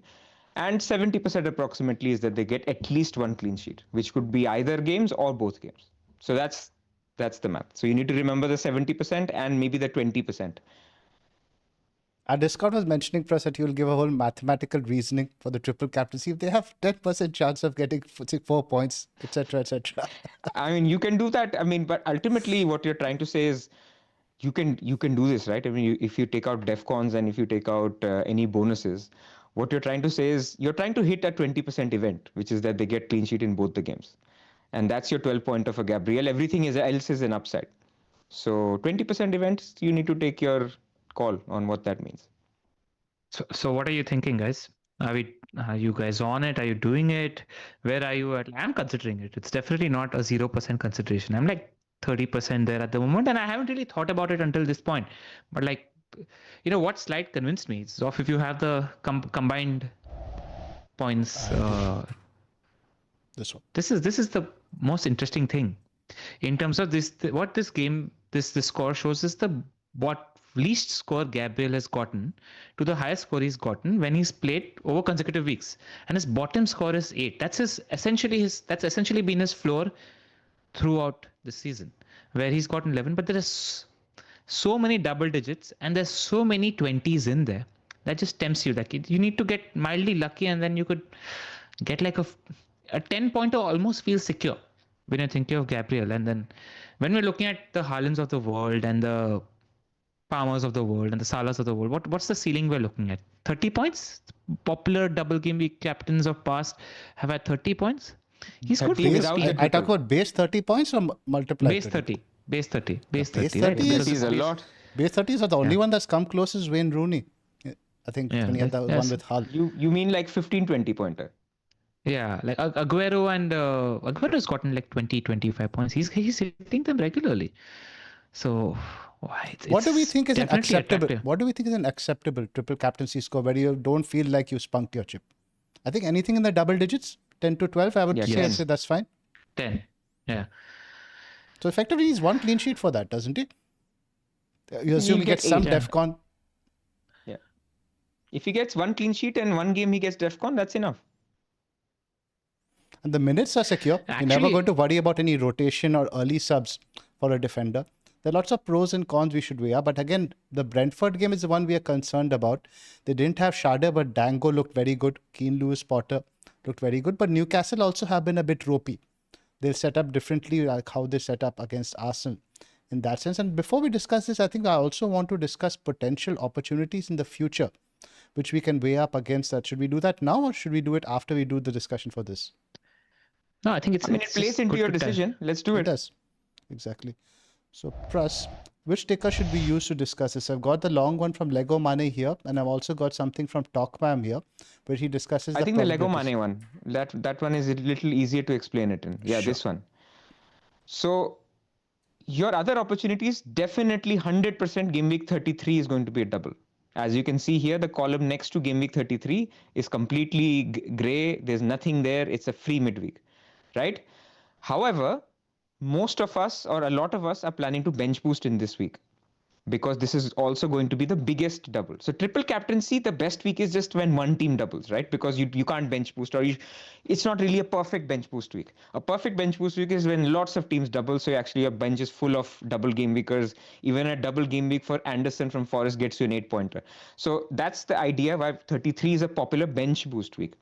And 70% approximately is that they get at least one clean sheet, which could be either games or both games. So that's the math. So you need to remember the 70% and maybe the 20%. Our Discord was mentioning, Pras, that you will give a whole mathematical reasoning for the triple captaincy. If they have 10% chance of getting 4 points, etc., etc. I mean, you can do that. I mean, but ultimately what you're trying to say is you can do this, right? I mean, if you take out DEFCONs and if you take out any bonuses, what you're trying to say is you're trying to hit a 20% event, which is that they get clean sheet in both the games. And that's your 12 point of a Gabriel. Everything else is an upside. So 20% events, you need to take your call on what that means. So what are you thinking, guys? Are you guys on it? Are you doing it? Where are you at? I'm considering it. It's definitely not a 0% consideration. I'm like 30% there at the moment, and I haven't really thought about it until this point. But like, what slide convinced me? Zoph, if you have the combined points, this one. This is the most interesting thing in terms of this. What this game, this score shows is what least score Gabriel has gotten to the highest score he's gotten when he's played over consecutive weeks, and his bottom score is 8. That's essentially been his floor throughout the season, where he's gotten 11. But there is so many double digits and there's so many 20s in there that just tempts you. Like you need to get mildly lucky, and then you could get like a 10 pointer. Almost feels secure when you're thinking of Gabriel. And then when we're looking at the Haalands of the world and the Palmers of the world and the Salahs of the world, what's the ceiling we're looking at? 30 points? Popular double game week captains of past have had 30 points. He's good. I talk about base 30 points or multiply. Base 30. Base 30. Base 30 right? is a lot. Base 30 is the only one that's come close is Wayne Rooney. I think when he had the one with Hull. You mean like 15-20 pointer? Yeah, like Aguero, and Aguero's gotten like 20-25 points. He's hitting them regularly. So what do we think is an acceptable? Attractive. What do we think is an acceptable triple captaincy score where you don't feel like you spunked your chip? I think anything in the double digits, 10 to 12, I would say that's fine. 10, yeah. So effectively, he's one clean sheet for that, doesn't he? You assume he gets some DEFCON. Yeah. If he gets one clean sheet and one game he gets DEFCON, that's enough. And the minutes are secure. You're never going to worry about any rotation or early subs for a defender. There are lots of pros and cons we should weigh up. But again, the Brentford game is the one we are concerned about. They didn't have Schade, but Dango looked very good. Keane Lewis Potter looked very good. But Newcastle also have been a bit ropey. They'll set up differently, like how they set up against Arsenal in that sense. And before we discuss this, I think I also want to discuss potential opportunities in the future, which we can weigh up against that. Should we do that now or should we do it after we do the discussion for this? No, I think it plays into your decision. Let's do it. It does. Exactly. So, Pras, which ticker should we use to discuss this? I've got the long one from Lego Mane here, and I've also got something from Talkmam here, where he discusses. I think the Lego Mane one. That one is a little easier to explain it in. Yeah, this one. So, your other opportunities, definitely 100% game week 33 is going to be a double. As you can see here, the column next to game week 33 is completely gray. There's nothing there. It's a free midweek, right? However, most of us or a lot of us are planning to bench boost in this week. because this is also going to be the biggest double. So triple captaincy, the best week is just when one team doubles, right? Because you can't bench boost, or it's not really a perfect bench boost week. A perfect bench boost week is when lots of teams double, so actually your bench is full of double game weekers. Even a double game week for Anderson from Forest gets you an 8-pointer. So that's the idea why 33 is a popular bench boost week.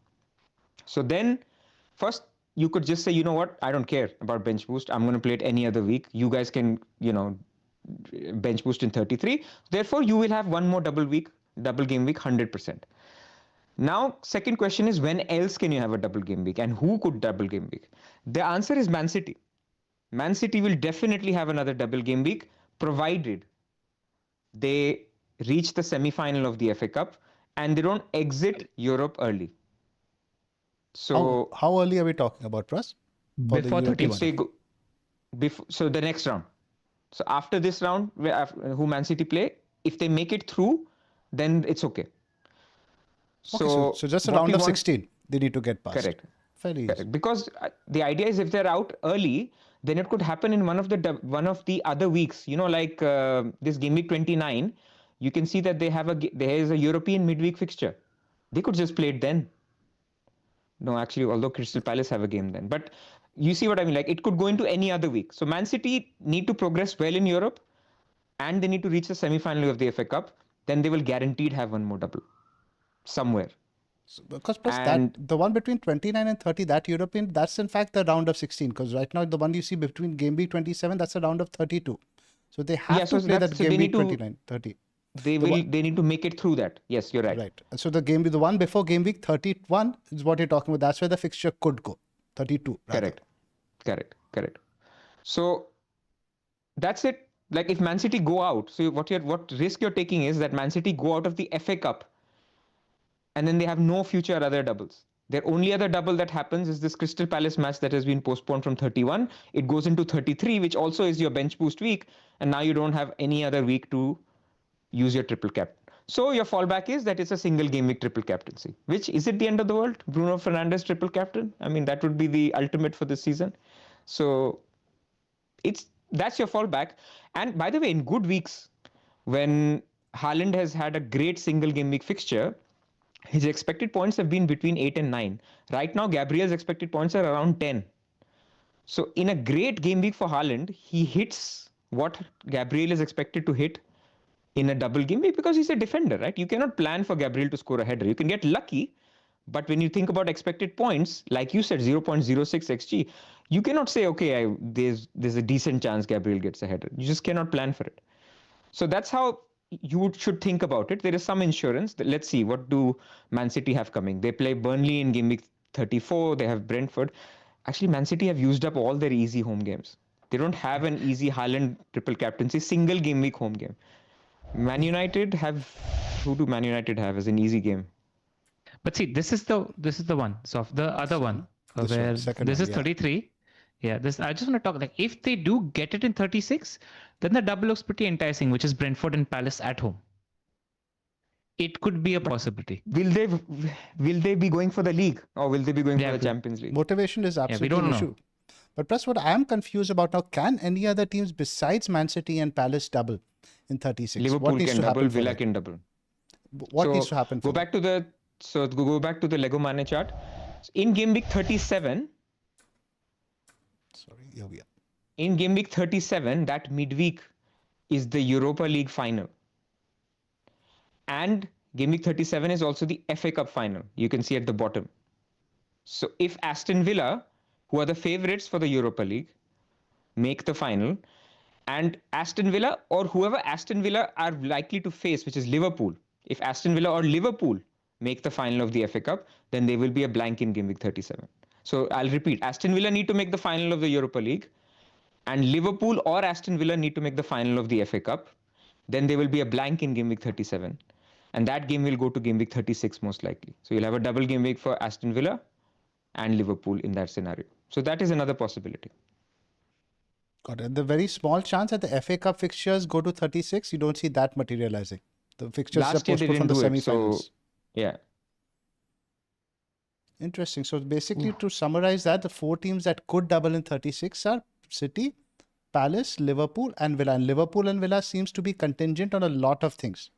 So then first you could just say, you know what, I don't care about bench boost. I'm going to play it any other week. You guys can, bench boost in 33. Therefore, you will have one more double game week, 100%. Now, second question is, when else can you have a double game week, and who could double game week? The answer is Man City. Man City will definitely have another double game week, provided they reach the semi-final of the FA Cup and they don't exit Europe early. So how early are we talking about, Pras? Before 31. So the next round. So after this round, who Man City play, if they make it through, then it's okay. So just a round of 16, they need to get past. Correct. Fairly easy. Because the idea is if they're out early, then it could happen in one of the other weeks. Like this game week 29, you can see that there is a European midweek fixture. They could just play it then. No, actually, although Crystal Palace have a game then. But you see what I mean? Like, it could go into any other week. So Man City need to progress well in Europe, and they need to reach the semi-final of the FA Cup. Then they will guaranteed have one more double somewhere. So, because the one between 29 and 30, that European, that's in fact the round of 16. Because right now, the one you see between game week 27, that's a round of 32. So they have to play that game week 29, 30. They need to make it through that. Yes, you're right. Right. So the one before game week 31 is what you're talking about. That's where the fixture could go. 32. Rather. Correct. So that's it. Like if Man City go out, so what risk you're taking is that Man City go out of the FA Cup and then they have no future other doubles. Their only other double that happens is this Crystal Palace match that has been postponed from 31. It goes into 33, which also is your bench boost week. And now you don't have any other week to use your triple cap. So your fallback is that it's a single game week triple captaincy. Which, is it the end of the world? Bruno Fernandes triple captain? I mean, that would be the ultimate for this season. So that's your fallback. And by the way, in good weeks, when Haaland has had a great single game week fixture, his expected points have been between 8 and 9. Right now, Gabriel's expected points are around 10. So in a great game week for Haaland, he hits what Gabriel is expected to hit in a double game week because he's a defender, right? You cannot plan for Gabriel to score a header. You can get lucky, but when you think about expected points, like you said, 0.06 XG, you cannot say, okay, there's a decent chance Gabriel gets a header. You just cannot plan for it. So that's how you should think about it. There is some insurance. Let's see, what do Man City have coming? They play Burnley in game week 34. They have Brentford. Actually, Man City have used up all their easy home games. They don't have an easy Haaland triple captaincy single game week home game. Man United have, who do Man United have as an easy game? But see, this is the one. So the other one where this is 33. Yeah, I just want to talk, like, if they do get it in 36, then the double looks pretty enticing, which is Brentford and Palace at home. It could be a possibility. Will they be going for the league, or will they be going for the Champions League? Motivation is absolutely an issue. But plus, what I am confused about now, can any other teams besides Man City and Palace double in 36? Liverpool can double, Villa can double. What needs to happen? Go back to the Lego Mane chart. In game week 37. Sorry, here we are. In game week 37, that midweek is the Europa League final. And game week 37 is also the FA Cup final. You can see at the bottom. So if Aston Villa, who are the favourites for the Europa League, make the final, and Aston Villa or whoever Aston Villa are likely to face, which is Liverpool, if Aston Villa or Liverpool make the final of the FA Cup, then there will be a blank in game week 37. So I'll repeat, Aston Villa need to make the final of the Europa League, and Liverpool or Aston Villa need to make the final of the FA Cup. Then there will be a blank in game week 37. And that game will go to game week 36 most likely. So you'll have a double game week for Aston Villa and Liverpool in that scenario. So that is another possibility. Got it. The very small chance that the FA Cup fixtures go to 36, you don't see that materializing. The fixtures are postponed from the semi-finals. So, yeah. Interesting. So basically, to summarize that, the four teams that could double in 36 are City, Palace, Liverpool, and Villa. And Liverpool and Villa seems to be contingent on a lot of things.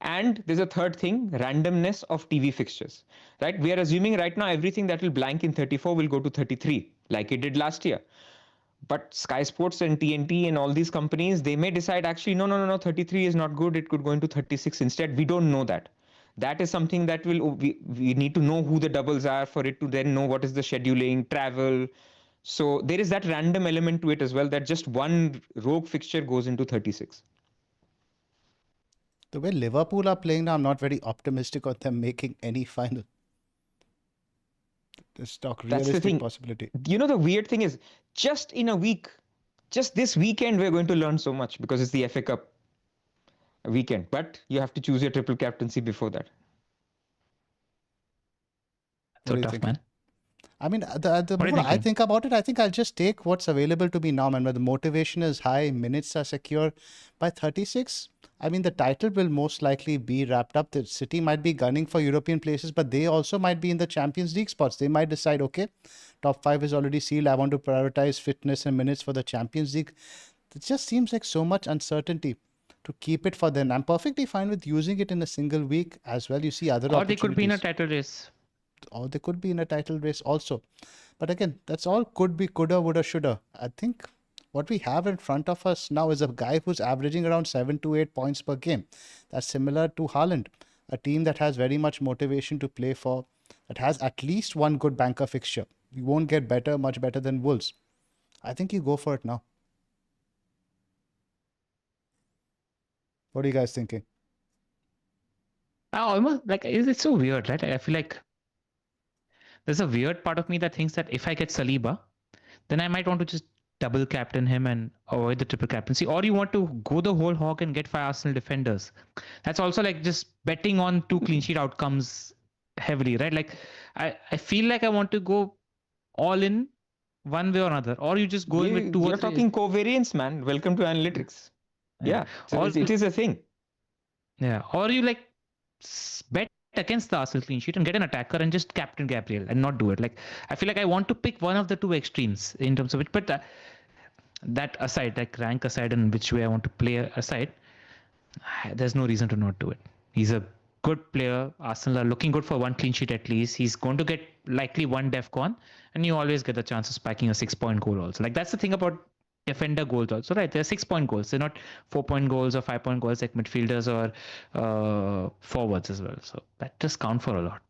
And there's a third thing, randomness of TV fixtures, right? We are assuming right now everything that will blank in 34 will go to 33, like it did last year. But Sky Sports and TNT and all these companies, they may decide actually, no, 33 is not good. It could go into 36 instead. We don't know that. That is something that we need to know who the doubles are for it to then know what is the scheduling, travel. So there is that random element to it as well, that just one rogue fixture goes into 36. The way Liverpool are playing now, I'm not very optimistic on them making any final. Let's talk realistic possibility. You know, the weird thing is, just in a week, just this weekend, we're going to learn so much because it's the FA Cup weekend. But you have to choose your triple captaincy before that. So tough, man. I mean, the more I think about it, I think I'll just take what's available to me now, man. Where the motivation is high, minutes are secure. By 36, I mean, the title will most likely be wrapped up. The City might be gunning for European places, but they also might be in the Champions League spots. They might decide, okay, top 5 is already sealed. I want to prioritize fitness and minutes for the Champions League. It just seems like so much uncertainty to keep it for them. I'm perfectly fine with using it in a single week as well. You see other opportunities. Or they could be in a title race. Or they could be in a title race also. But again, that's all could be coulda, woulda, shoulda. I think what we have in front of us now is a guy who's averaging around 7 to 8 points per game. That's similar to Haaland, a team that has very much motivation to play for, that has at least one good banker fixture. You won't get much better than Wolves. I think you go for it now. What are you guys thinking? Almost like, it's so weird, right? I feel like there's a weird part of me that thinks that if I get Saliba, then I might want to just double captain him and avoid the triple captaincy. Or you want to go the whole hog and get 5 Arsenal defenders. That's also like just betting on 2 clean sheet outcomes heavily, right? Like I feel like I want to go all in one way or another. Or you just go in with 2 or 3. You're talking covariance, man. Welcome to analytics. Yeah. So it is a thing. Yeah. Or you like bet against the Arsenal clean sheet and get an attacker and just captain Gabriel and not do it. Like I feel like I want to pick one of the 2 extremes in terms of it. But that aside, like rank aside and which way I want to play aside, there's no reason to not do it. He's a good player. Arsenal are looking good for 1 clean sheet at least. He's going to get likely 1 DEFCON, and you always get the chance of spiking a 6-point goal also. Like that's the thing about defender goals also, right? They're 6-point goals. They're not 4-point goals or 5-point goals like midfielders or forwards as well. So that does count for a lot.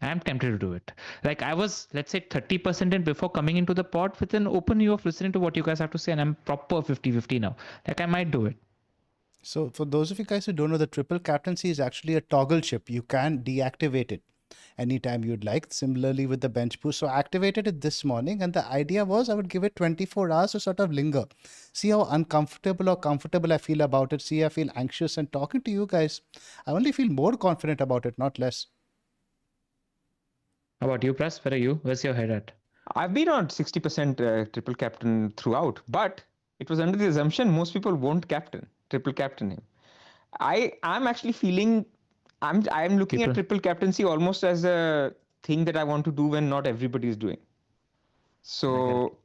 I'm tempted to do it. Like I was, let's say 30% in before coming into the pod with an open view of listening to what you guys have to say, and I'm proper 50-50 now. Like I might do it. So for those of you guys who don't know, the triple captaincy is actually a toggle chip. You can deactivate it anytime you'd like. Similarly with the bench boost. So I activated it this morning, and the idea was I would give it 24 hours to sort of linger. See how uncomfortable or comfortable I feel about it. See, I feel anxious, and talking to you guys, I only feel more confident about it, not less. How about you, Pras? Where are you? Where's your head at? I've been on 60% triple captain throughout, but it was under the assumption most people won't triple captain him. I'm actually feeling I'm looking at triple captaincy almost as a thing that I want to do when not everybody is doing. So,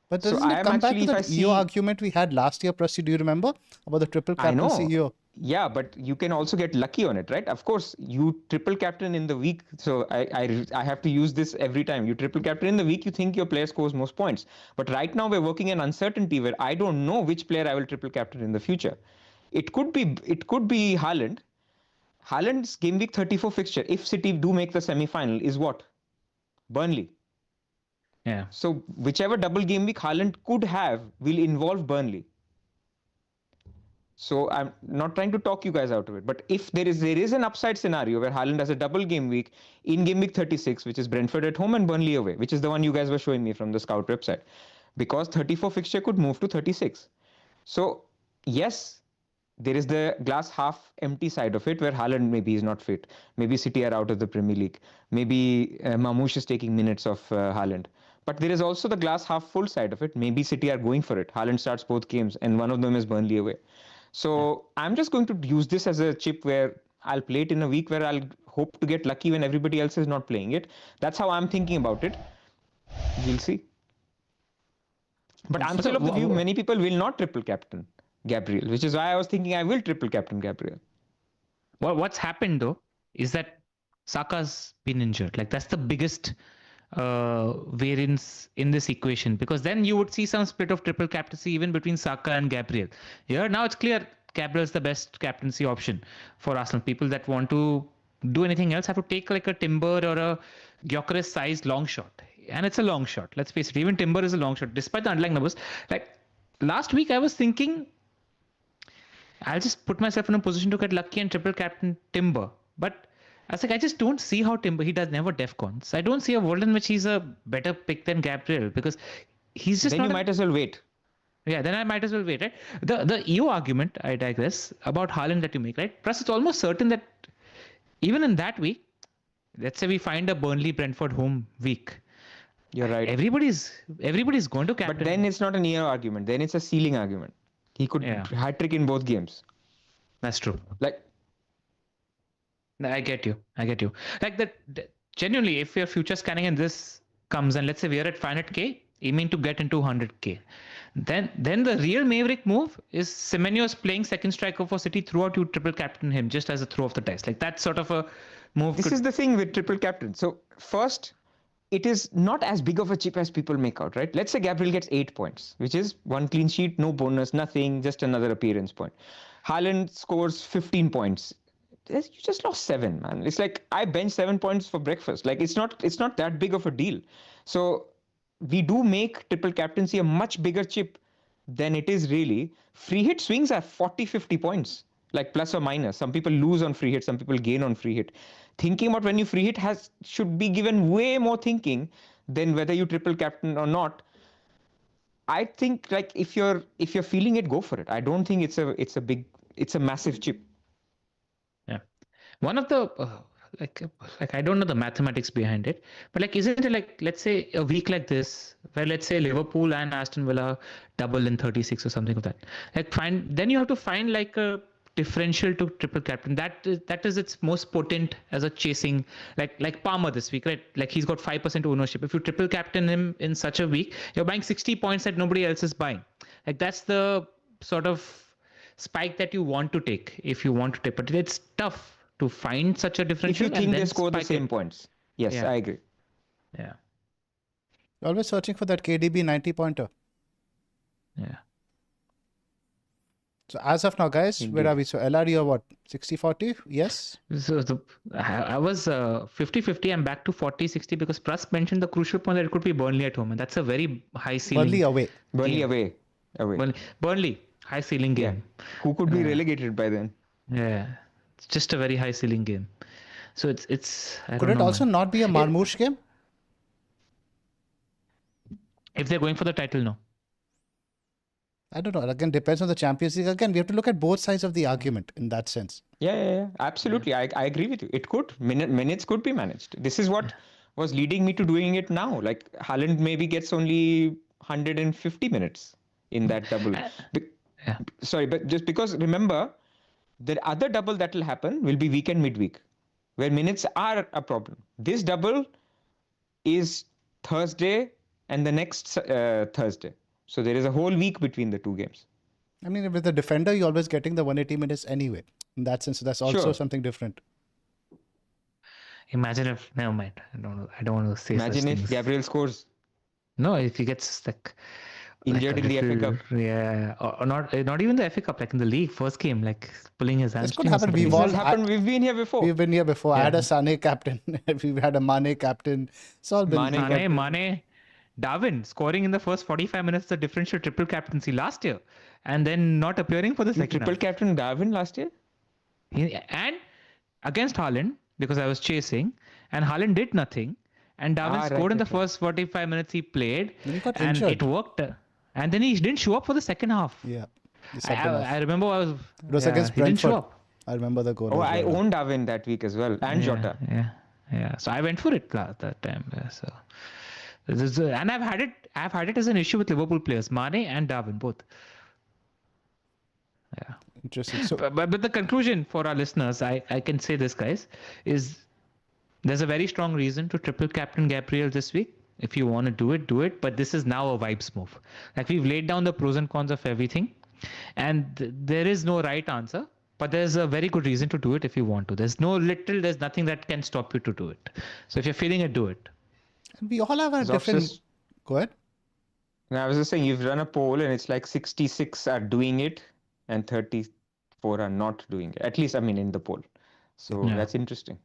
but doesn't it come back to the EO argument we had last year, Prassi? Do you remember about the triple captaincy EO? Yeah, but you can also get lucky on it, right? Of course, you triple captain in the week. So I have to use this every time. You triple captain in the week, you think your player scores most points. But right now we're working in uncertainty where I don't know which player I will triple captain in the future. It could be Haaland. Haaland's game week 34 fixture, if City do make the semi-final, is what? Burnley. Yeah. So whichever double game week Haaland could have will involve Burnley. So I'm not trying to talk you guys out of it, but if there is an upside scenario where Haaland has a double game week in game week 36, which is Brentford at home and Burnley away, which is the one you guys were showing me from the Scout website, because 34 fixture could move to 36. So yes, there is the glass half empty side of it where Haaland maybe is not fit. Maybe City are out of the Premier League. Maybe Mamouche is taking minutes of Haaland. But there is also the glass half full side of it. Maybe City are going for it. Haaland starts both games and one of them is Burnley away. So I'm just going to use this as a chip where I'll play it in a week where I'll hope to get lucky when everybody else is not playing it. That's how I'm thinking about it. We'll see. But I'm still of the view many people will not triple captain Gabriel, which is why I was thinking I will triple captain Gabriel. Well, what's happened though is that Saka's been injured. Like that's the biggest variance in this equation, because then you would see some split of triple captaincy even between Saka and Gabriel. Here now it's clear Gabriel is the best captaincy option for Arsenal. People that want to do anything else have to take like a Timber or a Gyökeres sized long shot, and it's a long shot. Let's face it, even Timber is a long shot despite the underlying numbers. Like last week I was thinking I'll just put myself in a position to get lucky and triple captain Timber, but I was like, I just don't see how Timber, he does never defcons. I don't see a world in which he's a better pick than Gabriel, because he's just then not. You might as well wait. Yeah, then I might as well wait, right? The EO argument, I digress, about Haaland that you make, right? Plus, it's almost certain that even in that week, let's say we find a Burnley-Brentford home week. You're right. Everybody's going to captain. But then it's not an EO argument. Then it's a ceiling argument. He could hat trick in both games. That's true. Like, I get you. Like that, genuinely, if your future scanning and this comes, and let's say we are at 500k, aiming to get into 100k, then the real maverick move is Semenyo's playing second striker for City throughout. You triple captain him just as a throw of the dice. Like that sort of a move. This is the thing with triple captain. So first, it is not as big of a chip as people make out, right? Let's say Gabriel gets 8 points, which is 1 clean sheet, no bonus, nothing, just another appearance point. Haaland scores 15 points. You just lost 7, man. It's like I benched 7 points for breakfast. Like it's not that big of a deal. So we do make triple captaincy a much bigger chip than it is really. Free hit swings are 40-50 points, like plus or minus. Some people lose on free hit, some people gain on free hit. Thinking about when you free hit should be given way more thinking than whether you triple captain or not. I think like if you're feeling it, go for it. I don't think it's a massive chip. Yeah, one of the like I don't know the mathematics behind it, but like isn't it like, let's say a week like this where let's say Liverpool and Aston Villa double in 36 or something like that, like then you have to find like a differential to triple captain that is its most potent as a chasing, like Palmer this week, right? Like he's got 5% ownership. If you triple captain him in such a week, you're buying 60 points that nobody else is buying. Like that's the sort of spike that you want to take if you want to take, but it's tough to find such a differential. If you think they score the same points. Yes, I agree. Yeah. You're always searching for that KDB 90 pointer. Yeah. So as of now, guys, where are we? So LR, you're what? 60-40? Yes? So I was 50-50. I'm back to 40-60 because Pras mentioned the crucial point that it could be Burnley at home, and that's a very high ceiling. Burnley away. Burnley, high ceiling game. Yeah. Who could be relegated by then? Yeah. It's just a very high ceiling game. So it's could it also not be a Marmoush game? If they're going for the title, no. I don't know. Again, depends on the Champions League. Again, we have to look at both sides of the argument in that sense. Yeah. Absolutely. I agree with you. It could. Minutes could be managed. This is what was leading me to doing it now. Like Haaland maybe gets only 150 minutes in that double. Sorry, but just because remember, the other double that will happen will be weekend midweek, where minutes are a problem. This double is Thursday and the next Thursday. So there is a whole week between the two games. I mean, with the defender, you're always getting the 180 minutes anyway. In that sense, that's also something different. Imagine if, never mind. I don't want to say. Imagine if Gabriel scores. No, if he gets like injured in the FA Cup. Yeah, or not even the FA Cup, like in the league, first game, like pulling his hamstring. This could happen. We've been here before. I had a Sane captain. We've had a Mane captain. It's all been Mane. Darwin scoring in the first 45 minutes, the differential triple captaincy last year, and then not appearing for the second triple captain Darwin last year? And against Haaland, because I was chasing, and Haaland did nothing, and Darwin scored in the first 45 minutes he played, and it worked. And then he didn't show up for the second half. Yeah. I remember it was against Brentford. He didn't show up. I remember the goal. I owned Darwin that week as well, and Jota. Yeah. So I went for it that time. So. And I've had it as an issue with Liverpool players, Mane and Darwin both. Yeah. Interesting. So, but the conclusion for our listeners, I can say this, guys, is there's a very strong reason to triple captain Gabriel this week. If you want to do it, do it. But this is now a vibes move. Like we've laid down the pros and cons of everything, and there is no right answer. But there's a very good reason to do it if you want to. There's nothing that can stop you to do it. So if you're feeling it, do it. And we all have a Zoph different. says- Go ahead. I was just saying, you've run a poll and it's like 66 are doing it and 34 are not doing it. At least, I mean, in the poll. So Yeah. that's interesting.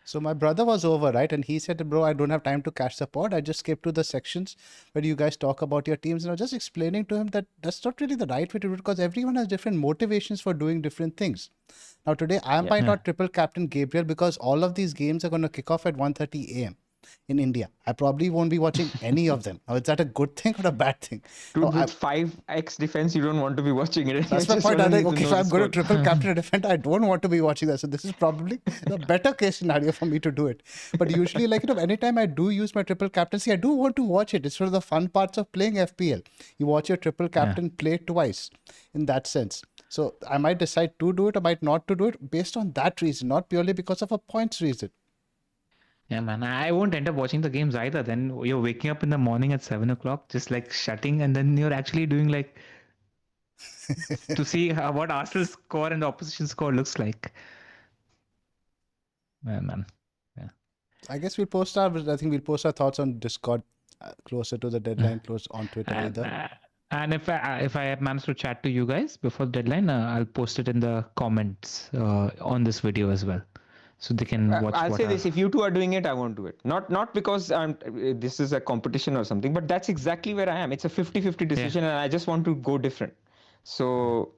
So my brother was over, right? And he said, bro, I don't have time to catch the pod. I just skipped to the sections where you guys talk about your teams. And I was just explaining to him that that's not really the right way to do it because everyone has different motivations for doing different things. Now, today, I might not triple captain Gabriel because all of these games are going to kick off at 1:30 a.m. in India. I probably won't be watching any of them. Now, is that a good thing or a bad thing? Dude, No, with 5x defense, you don't want to be watching it. That's my point. I'm like, okay, if I'm going to triple captain a defender, I don't want to be watching that. So this is probably the better case scenario for me to do it. But usually, like, anytime I do use my triple captaincy, I do want to watch it. It's one of the fun parts of playing FPL. You watch your triple captain play twice in that sense. So I might decide to do it or might not to do it based on that reason, not purely because of a points reason. Yeah, man. I won't end up watching the games either. Then you're waking up in the morning at 7 o'clock, just like shutting, and then you're actually doing like to see what Arsenal's score and the opposition score looks like. Yeah, man. Yeah. I guess we'll post our thoughts on Discord closer to the deadline, close on Twitter either. And if I manage to chat to you guys before the deadline, I'll post it in the comments on this video as well, so they can watch. I'll say this: if you two are doing it, I won't do it. Not because this is a competition or something, but that's exactly where I am. It's a 50-50 decision, and I just want to go different. So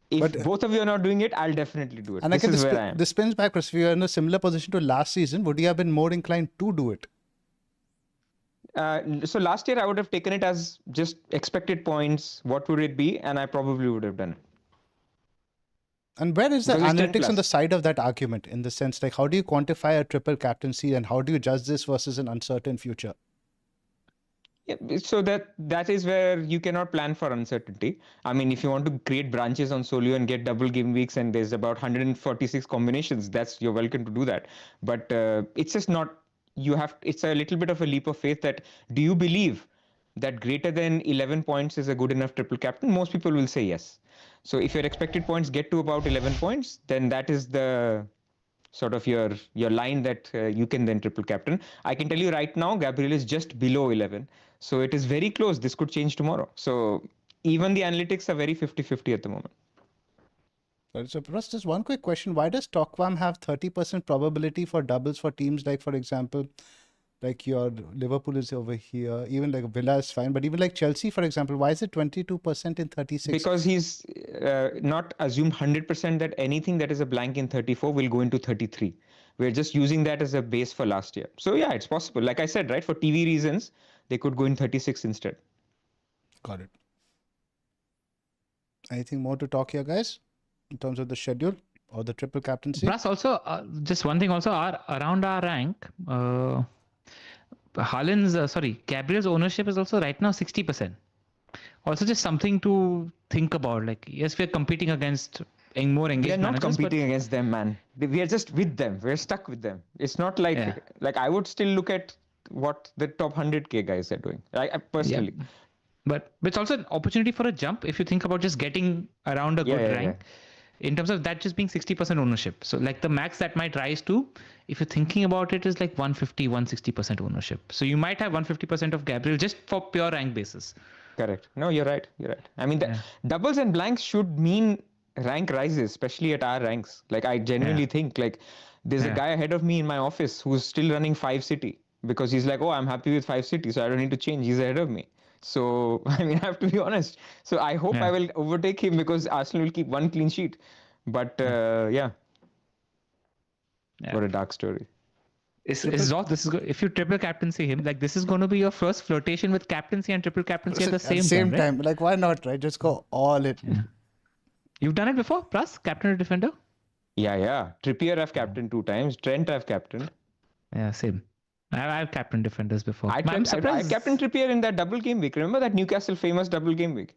if both of you are not doing it, I'll definitely do it. And this is where I am. This spins back, Chris. If you are in a similar position to last season, would you have been more inclined to do it? So last year I would have taken it as just expected points. What would it be? And I probably would have done it. And where is the Because it's 10 analytics on plus. the side of that argument, in the sense, like, how do you quantify a triple captaincy and how do you judge this versus an uncertain future? Yeah, so that is where you cannot plan for uncertainty. I mean, if you want to create branches on Solio and get double game weeks and there's about 146 combinations, you're welcome to do that. But it's just not. It's a little bit of a leap of faith that do you believe that greater than 11 points is a good enough triple captain? Most people will say yes. So if your expected points get to about 11 points, then that is the sort of your line that you can then triple captain. I can tell you right now, Gabriel is just below 11. So it is very close. This could change tomorrow. So even the analytics are very 50-50 at the moment. So, Pras, just one quick question. Why does Tokvam have 30% probability for doubles for teams like, for example, like your Liverpool is over here, even like Villa is fine, but even like Chelsea, for example, why is it 22% in 36? Because he's not assumed 100% that anything that is a blank in 34 will go into 33. We're just using that as a base for last year. So yeah, it's possible. Like I said, right, for TV reasons, they could go in 36 instead. Got it. Anything more to talk here, guys, in terms of the schedule or the triple captaincy? Plus, also, just one thing also, around our rank, Gabriel's ownership is also right now 60%. Also, just something to think about. Like, yes, we're competing against more engaged We are not managers, competing against them, man. We are just with them. We're stuck with them. It's not like like I would still look at what the top 100k guys are doing. I personally. Yeah. But it's also an opportunity for a jump if you think about just getting around a good rank. In terms of that just being 60% ownership. So like the max that might rise to, if you're thinking about it, is like 150, 160% ownership. So you might have 150% of Gabriel just for pure rank basis. Correct. No, you're right. You're right. I mean, the doubles and blanks should mean rank rises, especially at our ranks. Like I genuinely think like there's a guy ahead of me in my office who's still running 5 City because he's like, oh, I'm happy with 5 City, so I don't need to change. He's ahead of me. So, I mean, I have to be honest. So, I hope I will overtake him because Arsenal will keep one clean sheet. But, what a dark story. Zoph, this is good. If you triple captaincy him, like this is going to be your first flirtation with captaincy and triple captaincy at the same time. Right? Like, why not, right? Just go all in. Yeah. You've done it before, Pras? Captain or defender? Yeah. Trippier I've captained 2 times. Trent I've captained. Yeah, same. I've captained defenders before. I captained Trippier in that double game week. Remember that Newcastle famous double game week?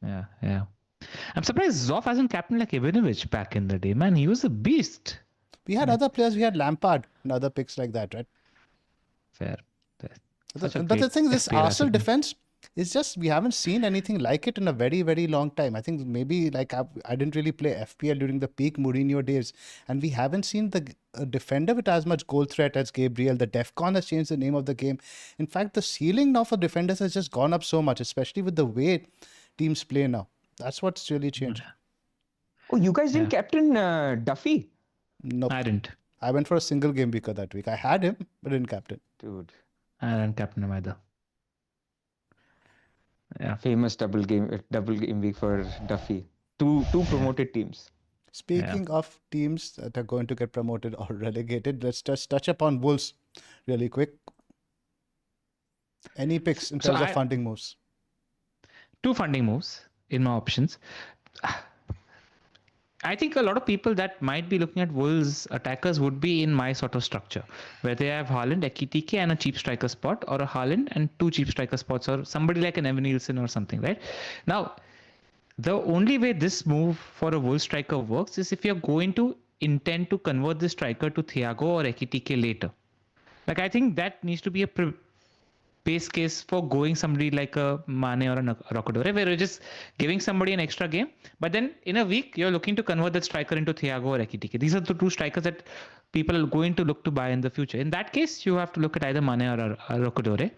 Yeah. I'm surprised Zoph hasn't captained like Ivanovic back in the day. Man, he was a beast. We had other players. We had Lampard and other picks like that, right? Fair. Such a But the great thing, this FPL Arsenal asset. defense is just, we haven't seen anything like it in a very, very long time. I think maybe like I didn't really play FPL during the peak Mourinho days, and we haven't seen the defender with as much goal threat as Gabriel. The DEFCON has changed the name of the game. In fact, the ceiling now for defenders has just gone up so much, especially with the way teams play now. That's what's really changed. Oh, you guys didn't captain Duffy? Nope. I didn't. I went for a single game weeker that week. I had him, but didn't captain. Dude. I didn't captain him either. Yeah. Famous double game week for Duffy. Two promoted teams. Speaking of teams that are going to get promoted or relegated, let's just touch upon Wolves really quick. Any picks in terms of funding moves? 2 funding moves in my options. I think a lot of people that might be looking at Wolves attackers would be in my sort of structure, where they have Haaland, Ekitike and a cheap striker spot, or a Haaland and 2 cheap striker spots, or somebody like an Evan Nielsen or something, right? Now, the only way this move for a Wolves striker works is if you're going to intend to convert the striker to Thiago or Ekitike later. Like, I think that needs to be a base case for going somebody like a Mane or a Rokodore, where you're just giving somebody an extra game, but then in a week you're looking to convert that striker into Thiago or Ekitike. These are the 2 strikers that people are going to look to buy in the future. In that case, you have to look at either Mane or a Rokodore.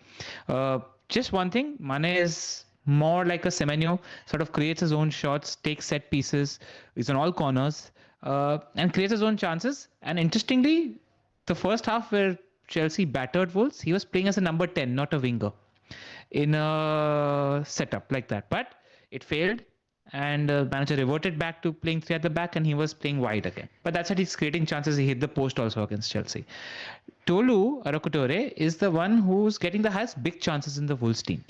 Just one thing, Mane is more like a Semenyo, sort of creates his own shots, takes set pieces, is on all corners, and creates his own chances. And interestingly, the first half where Chelsea battered Wolves, he was playing as a number 10, not a winger, in a setup like that. But it failed, and the manager reverted back to playing 3 at the back, and he was playing wide again. But that's how he's creating chances. He hit the post also against Chelsea. Tolu Arakotore is the one who's getting the highest big chances in the Wolves team,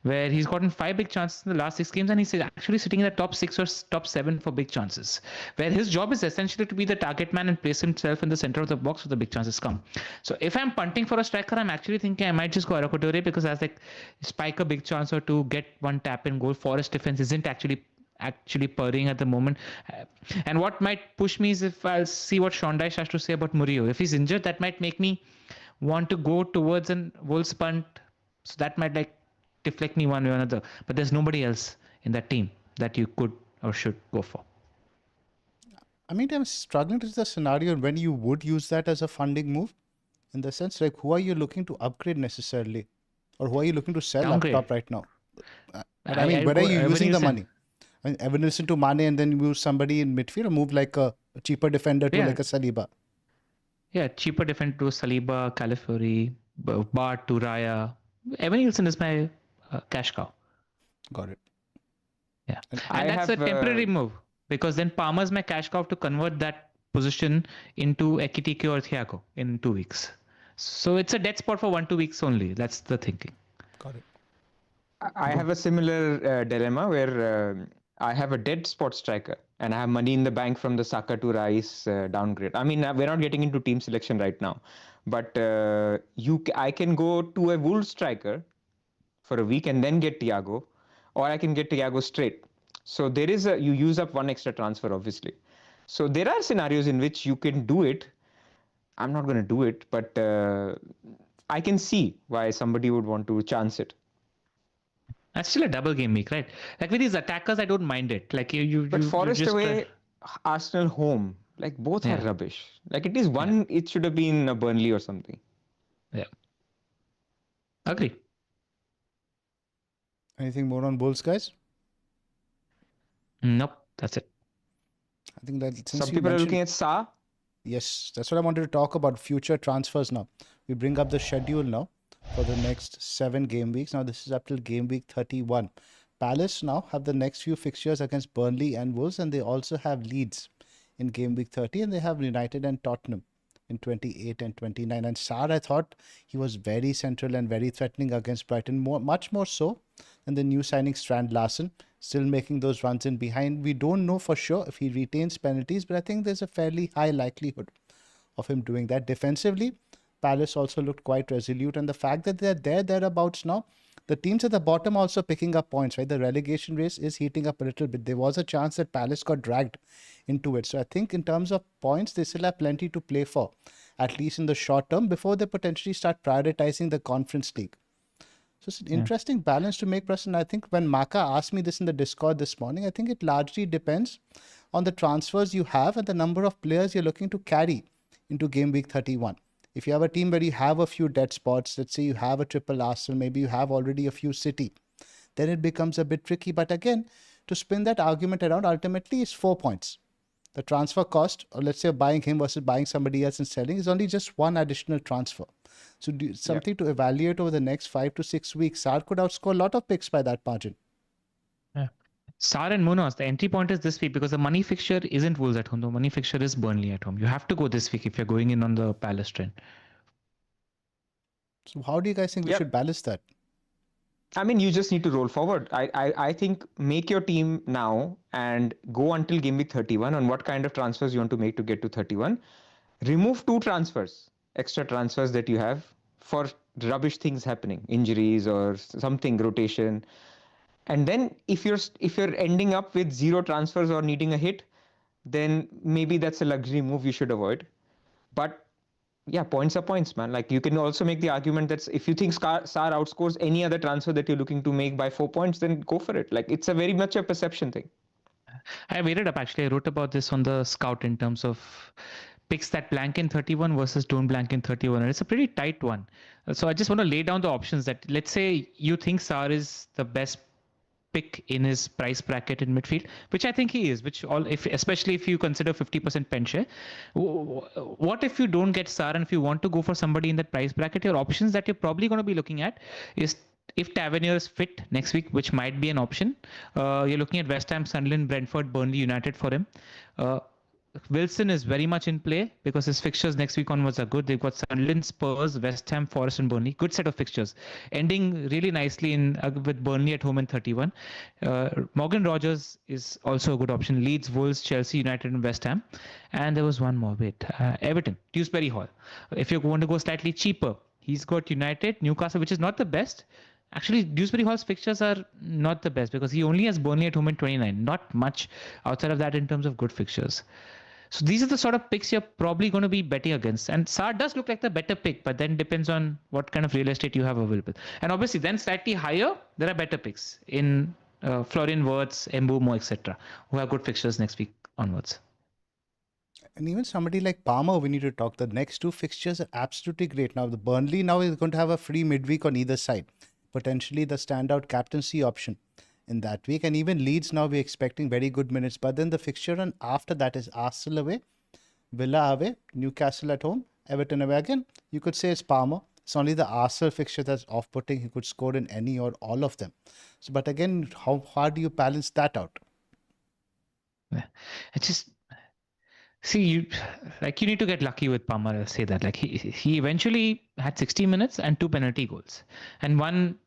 where he's gotten 5 big chances in the last 6 games, and he's actually sitting in the top 6 or top 7 for big chances, where his job is essentially to be the target man and place himself in the center of the box where the big chances come. So if I'm punting for a striker, I'm actually thinking I might just go Arakotore, because as like spike a big chance or 2, get 1 tap in goal. Forest defense isn't actually purring at the moment. And what might push me is if I'll see what Sean Dyche has to say about Murillo. If he's injured, that might make me want to go towards an Wolves punt. So that might like deflect me one way or another. But there's nobody else in that team that you could or should go for. I mean, I'm struggling to see the scenario when you would use that as a funding move. In the sense, like, who are you looking to upgrade necessarily? Or who are you looking to sell Downgrade. up top right now? I mean, where are you using the money? I mean, Evan Nielsen to Mane and then move somebody in midfield, or move like a cheaper defender to like a Saliba? Yeah, cheaper defender to Saliba, Calafiori, Bart to Raya. Evan Nielsen is my cash cow. Got it. Yeah. And that's a temporary move, because then Palmer's my cash cow to convert that position into Ekitike or Thiago in 2 weeks. So it's a dead spot for 1-2 weeks only. That's the thinking. Got it. I have a similar dilemma where I have a dead spot striker and I have money in the bank from the Saka to Rice downgrade. I mean, we're not getting into team selection right now, but I can go to a Wolves striker for a week and then get Thiago, or I can get Thiago straight. So there is you use up 1 extra transfer, obviously. So there are scenarios in which you can do it. I'm not going to do it, but I can see why somebody would want to chance it. That's still a double game week, right? Like with these attackers, I don't mind it. Like But Forest away, Arsenal home, like both are rubbish. Like it is one, it should have been a Burnley or something. Yeah. Agree. Anything more on Wolves, guys? Nope, that's it. I think that some people are looking at Sa. Yes, that's what I wanted to talk about, future transfers now. We bring up the schedule now for the next 7 game weeks. Now this is up till game week 31. Palace now have the next few fixtures against Burnley and Wolves, and they also have Leeds in game week 30, and they have United and Tottenham in 28 and 29. And Sarr, I thought he was very central and very threatening against Brighton, much more so than the new signing Strand Larsen, still making those runs in behind. We don't know for sure if he retains penalties, but I think there's a fairly high likelihood of him doing that. Defensively, Palace also looked quite resolute, and the fact that they're thereabouts now the teams at the bottom are also picking up points, right? The relegation race is heating up a little bit. There was a chance that Palace got dragged into it. So I think in terms of points, they still have plenty to play for, at least in the short term, before they potentially start prioritizing the Conference League. So it's an interesting balance to make, Preston. I think when Maka asked me this in the Discord this morning, I think it largely depends on the transfers you have and the number of players you're looking to carry into game week 31. If you have a team where you have a few dead spots, let's say you have a triple Arsenal, maybe you have already a few City, then it becomes a bit tricky. But again, to spin that argument around, ultimately it's 4 points. The transfer cost, or let's say buying him versus buying somebody else and selling, is only just one additional transfer. So something to evaluate over the next 5 to 6 weeks. Sar could outscore a lot of picks by that margin. Sar and Munoz, the entry point is this week because the money fixture isn't Wolves at home. The money fixture is Burnley at home. You have to go this week if you're going in on the Palace trend. So how do you guys think we should balance that? I mean, you just need to roll forward. I think make your team now and go until game week 31 on what kind of transfers you want to make to get to 31. Remove 2 transfers, extra transfers that you have for rubbish things happening, injuries or something, rotation. And then if you're ending up with 0 transfers or needing a hit, then maybe that's a luxury move you should avoid. But yeah, points are points, man. Like you can also make the argument that if you think Sar outscores any other transfer that you're looking to make by 4 points, then go for it. Like it's a very much a perception thing. I weighed it up actually. I wrote about this on the Scout in terms of picks that blank in 31 versus don't blank in 31. And it's a pretty tight one. So I just want to lay down the options that let's say you think Sar is the best pick in his price bracket in midfield, which I think he is, especially if you consider 50% pen share. What if you don't get Sar and if you want to go for somebody in that price bracket, your options that you're probably going to be looking at is if Tavernier is fit next week, which might be an option. You're looking at West Ham, Sunderland, Brentford, Burnley, United for him. Wilson is very much in play because his fixtures next week onwards are good. They've got Sunderland, Spurs, West Ham, Forest and Burnley. Good set of fixtures. Ending really nicely with Burnley at home in 31. Morgan Rogers is also a good option. Leeds, Wolves, Chelsea, United and West Ham. And there was one more. Everton, Dewsbury Hall. If you want to go slightly cheaper, he's got United, Newcastle, which is not the best. Actually, Dewsbury Hall's fixtures are not the best because he only has Burnley at home in 29. Not much outside of that in terms of good fixtures. So these are the sort of picks you're probably going to be betting against. And Sar does look like the better pick, but then depends on what kind of real estate you have available. And obviously then slightly higher, there are better picks in Florian Wirtz, Mbumo, etc., who have good fixtures next week onwards. And even somebody like Palmer, we need to talk. The next 2 fixtures are absolutely great. Now, the Burnley now is going to have a free midweek on either side. Potentially the standout captaincy option in that week. And even Leeds now we're expecting very good minutes. But then the fixture run after that is Arsenal away, Villa away, Newcastle at home, Everton away again. You could say it's Palmer. It's only the Arsenal fixture that's off-putting. He could score in any or all of them. So, but again, how hard do you balance that out? It's just... See, you need to get lucky with Palmer. I'll say that. Like he eventually had 60 minutes and 2 penalty goals, and one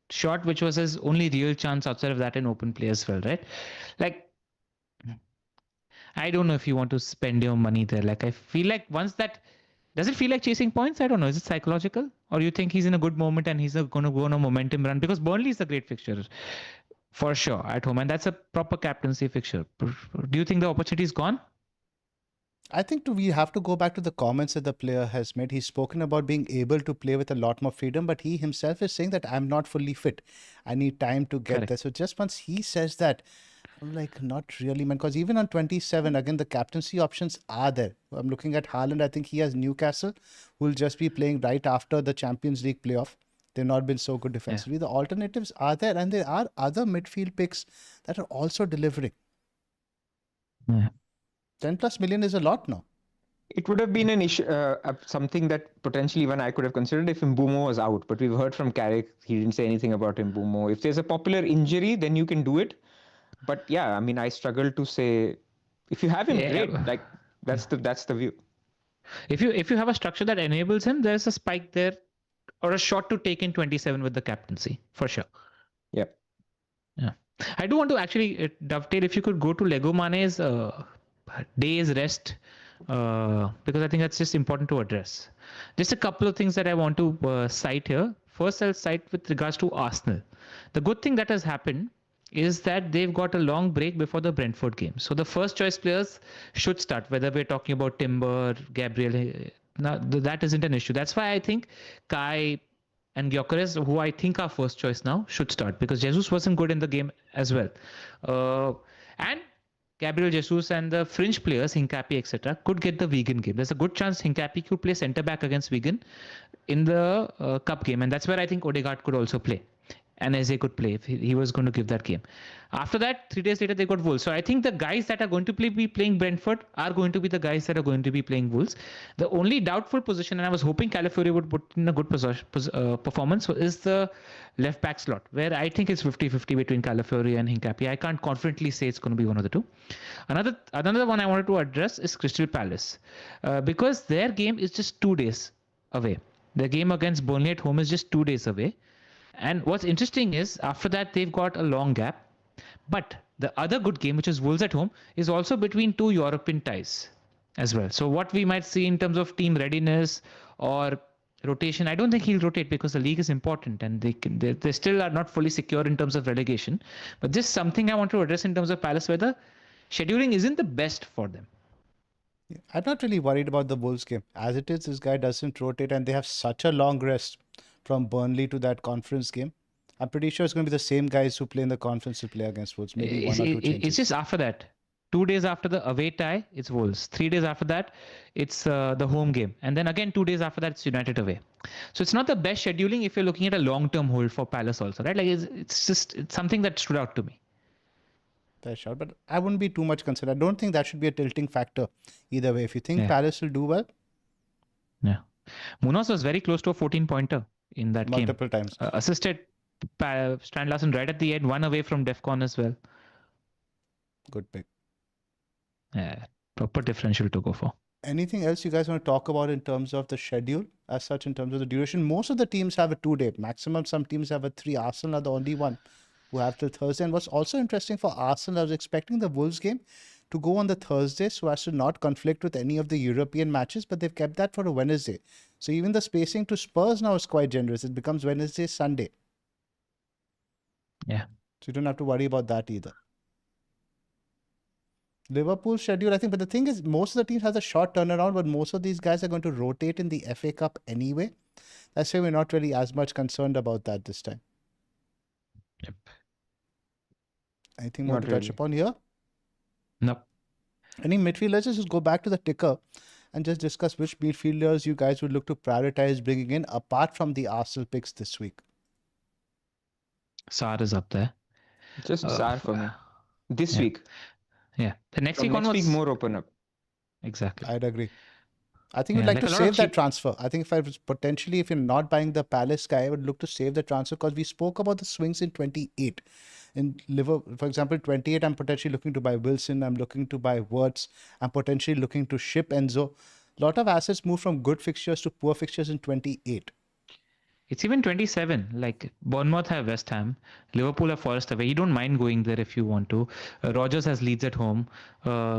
shot which was his only real chance outside of that in open play as well, right? Like, I don't know if you want to spend your money there. Like, I feel like once that does it feel like chasing points? I don't know. Is it psychological, or you think he's in a good moment and he's going to go on a momentum run? Because Burnley is a great fixture for sure at home, and that's a proper captaincy fixture. Do you think the opportunity is gone? I think we have to go back to the comments that the player has made. He's spoken about being able to play with a lot more freedom, but he himself is saying that I'm not fully fit. I need time to get there. So just once he says that, I'm like, not really, man. Because even on 27, again, the captaincy options are there. I'm looking at Haaland. I think he has Newcastle, who will just be playing right after the Champions League playoff. They've not been so good defensively. The alternatives are there, and there are other midfield picks that are also delivering. 10+ million is a lot now. It would have been an issue, something that potentially even I could have considered if Mbumo was out. But we've heard from Carrick, he didn't say anything about Mbumo. If there's a popular injury, then you can do it. But yeah, I mean, I struggle to say if you have him, great. Like that's the view. If you have a structure that enables him, there's a spike there or a shot to take in 27 with the captaincy for sure. Yeah. I do want to actually dovetail. If you could go to Lego Mane's day's rest, because I think that's just important to address. Just a couple of things that I want to cite here. first sell side with regards to Arsenal. The good thing that has happened is that they've got a long break before the Brentford game. So the first choice players should start, whether we're talking about Timber, Gabriel. Now, that isn't an issue. That's why I think Kai and Gyökeres, who I think are first choice now, should start because Jesus wasn't good in the game as well. And Gabriel Jesus and the fringe players, Hincapi, etc., could get the Wigan game. There's a good chance Hincapi could play centre back against Wigan in the cup game, and that's where I think Odegaard could also play. And Eze could play if he was going to give that game. After that, 3 days later, they got Wolves. So I think the guys that are going to be playing Brentford are going to be the guys that are going to be playing Wolves. The only doubtful position, and I was hoping Calafiori would put in a good performance, is the left back slot, where I think it's 50-50 between Calafiori and Hincapi. I can't confidently say it's going to be one of the two. Another one I wanted to address is Crystal Palace, because their game is just 2 days away. The game against Burnley at home is just 2 days away. And what's interesting is after that they've got a long gap. But the other good game, which is Wolves at home, is also between 2 European ties as well. So what we might see in terms of team readiness or rotation, I don't think he'll rotate because the league is important and they still are not fully secure in terms of relegation. But this is something I want to address in terms of Palace, where the scheduling isn't the best for them. I'm not really worried about the Wolves game. As it is, this guy doesn't rotate and they have such a long rest from Burnley to that conference game. I'm pretty sure it's going to be the same guys who play in the conference to play against Wolves. Maybe one or two changes. It's just after that. 2 days after the away tie, it's Wolves. 3 days after that, it's the home game. And then again, 2 days after that, it's United away. So it's not the best scheduling if you're looking at a long-term hold for Palace also, right? Like it's something that stood out to me. Fair shot, but I wouldn't be too much concerned. I don't think that should be a tilting factor either way. If you think Palace will do well. Yeah. Munoz was very close to a 14-pointer in that game. Multiple times. Assisted Strand Larsen right at the end, one away from Defcon as well. Good pick. Yeah, proper differential to go for. Anything else you guys want to talk about in terms of the schedule as such, in terms of the duration? Most of the teams have a 2-day maximum. Some teams have a 3. Arsenal are the only one who have till Thursday. And what's also interesting for Arsenal, I was expecting the Wolves game to go on the Thursday so as to not conflict with any of the European matches, but they've kept that for a Wednesday. So even the spacing to Spurs now is quite generous. It becomes Wednesday, Sunday. Yeah. So you don't have to worry about that either. Liverpool schedule, I think, but the thing is, most of the teams has a short turnaround, but most of these guys are going to rotate in the FA Cup anyway. That's why we're not really as much concerned about that this time. Yep. Anything more to touch upon here? No. Any midfielders? Just go back to the ticker and just discuss which midfielders you guys would look to prioritize bringing in apart from the Arsenal picks this week. Sarr is up there. Just Sarr for me. This week. Yeah. The next From week next onwards. week more open up. Exactly. I'd agree. I think we'd like to save that transfer. I think if I was potentially, if you're not buying the Palace guy, I would look to save the transfer because we spoke about the swings in 28. In Liverpool, for example, 28, I'm potentially looking to buy Wilson. I'm looking to buy Wirtz. I'm potentially looking to ship Enzo. A lot of assets move from good fixtures to poor fixtures in 28. It's even 27. Like Bournemouth have West Ham, Liverpool have Forest away. You don't mind going there if you want to. Rodgers has Leeds at home. And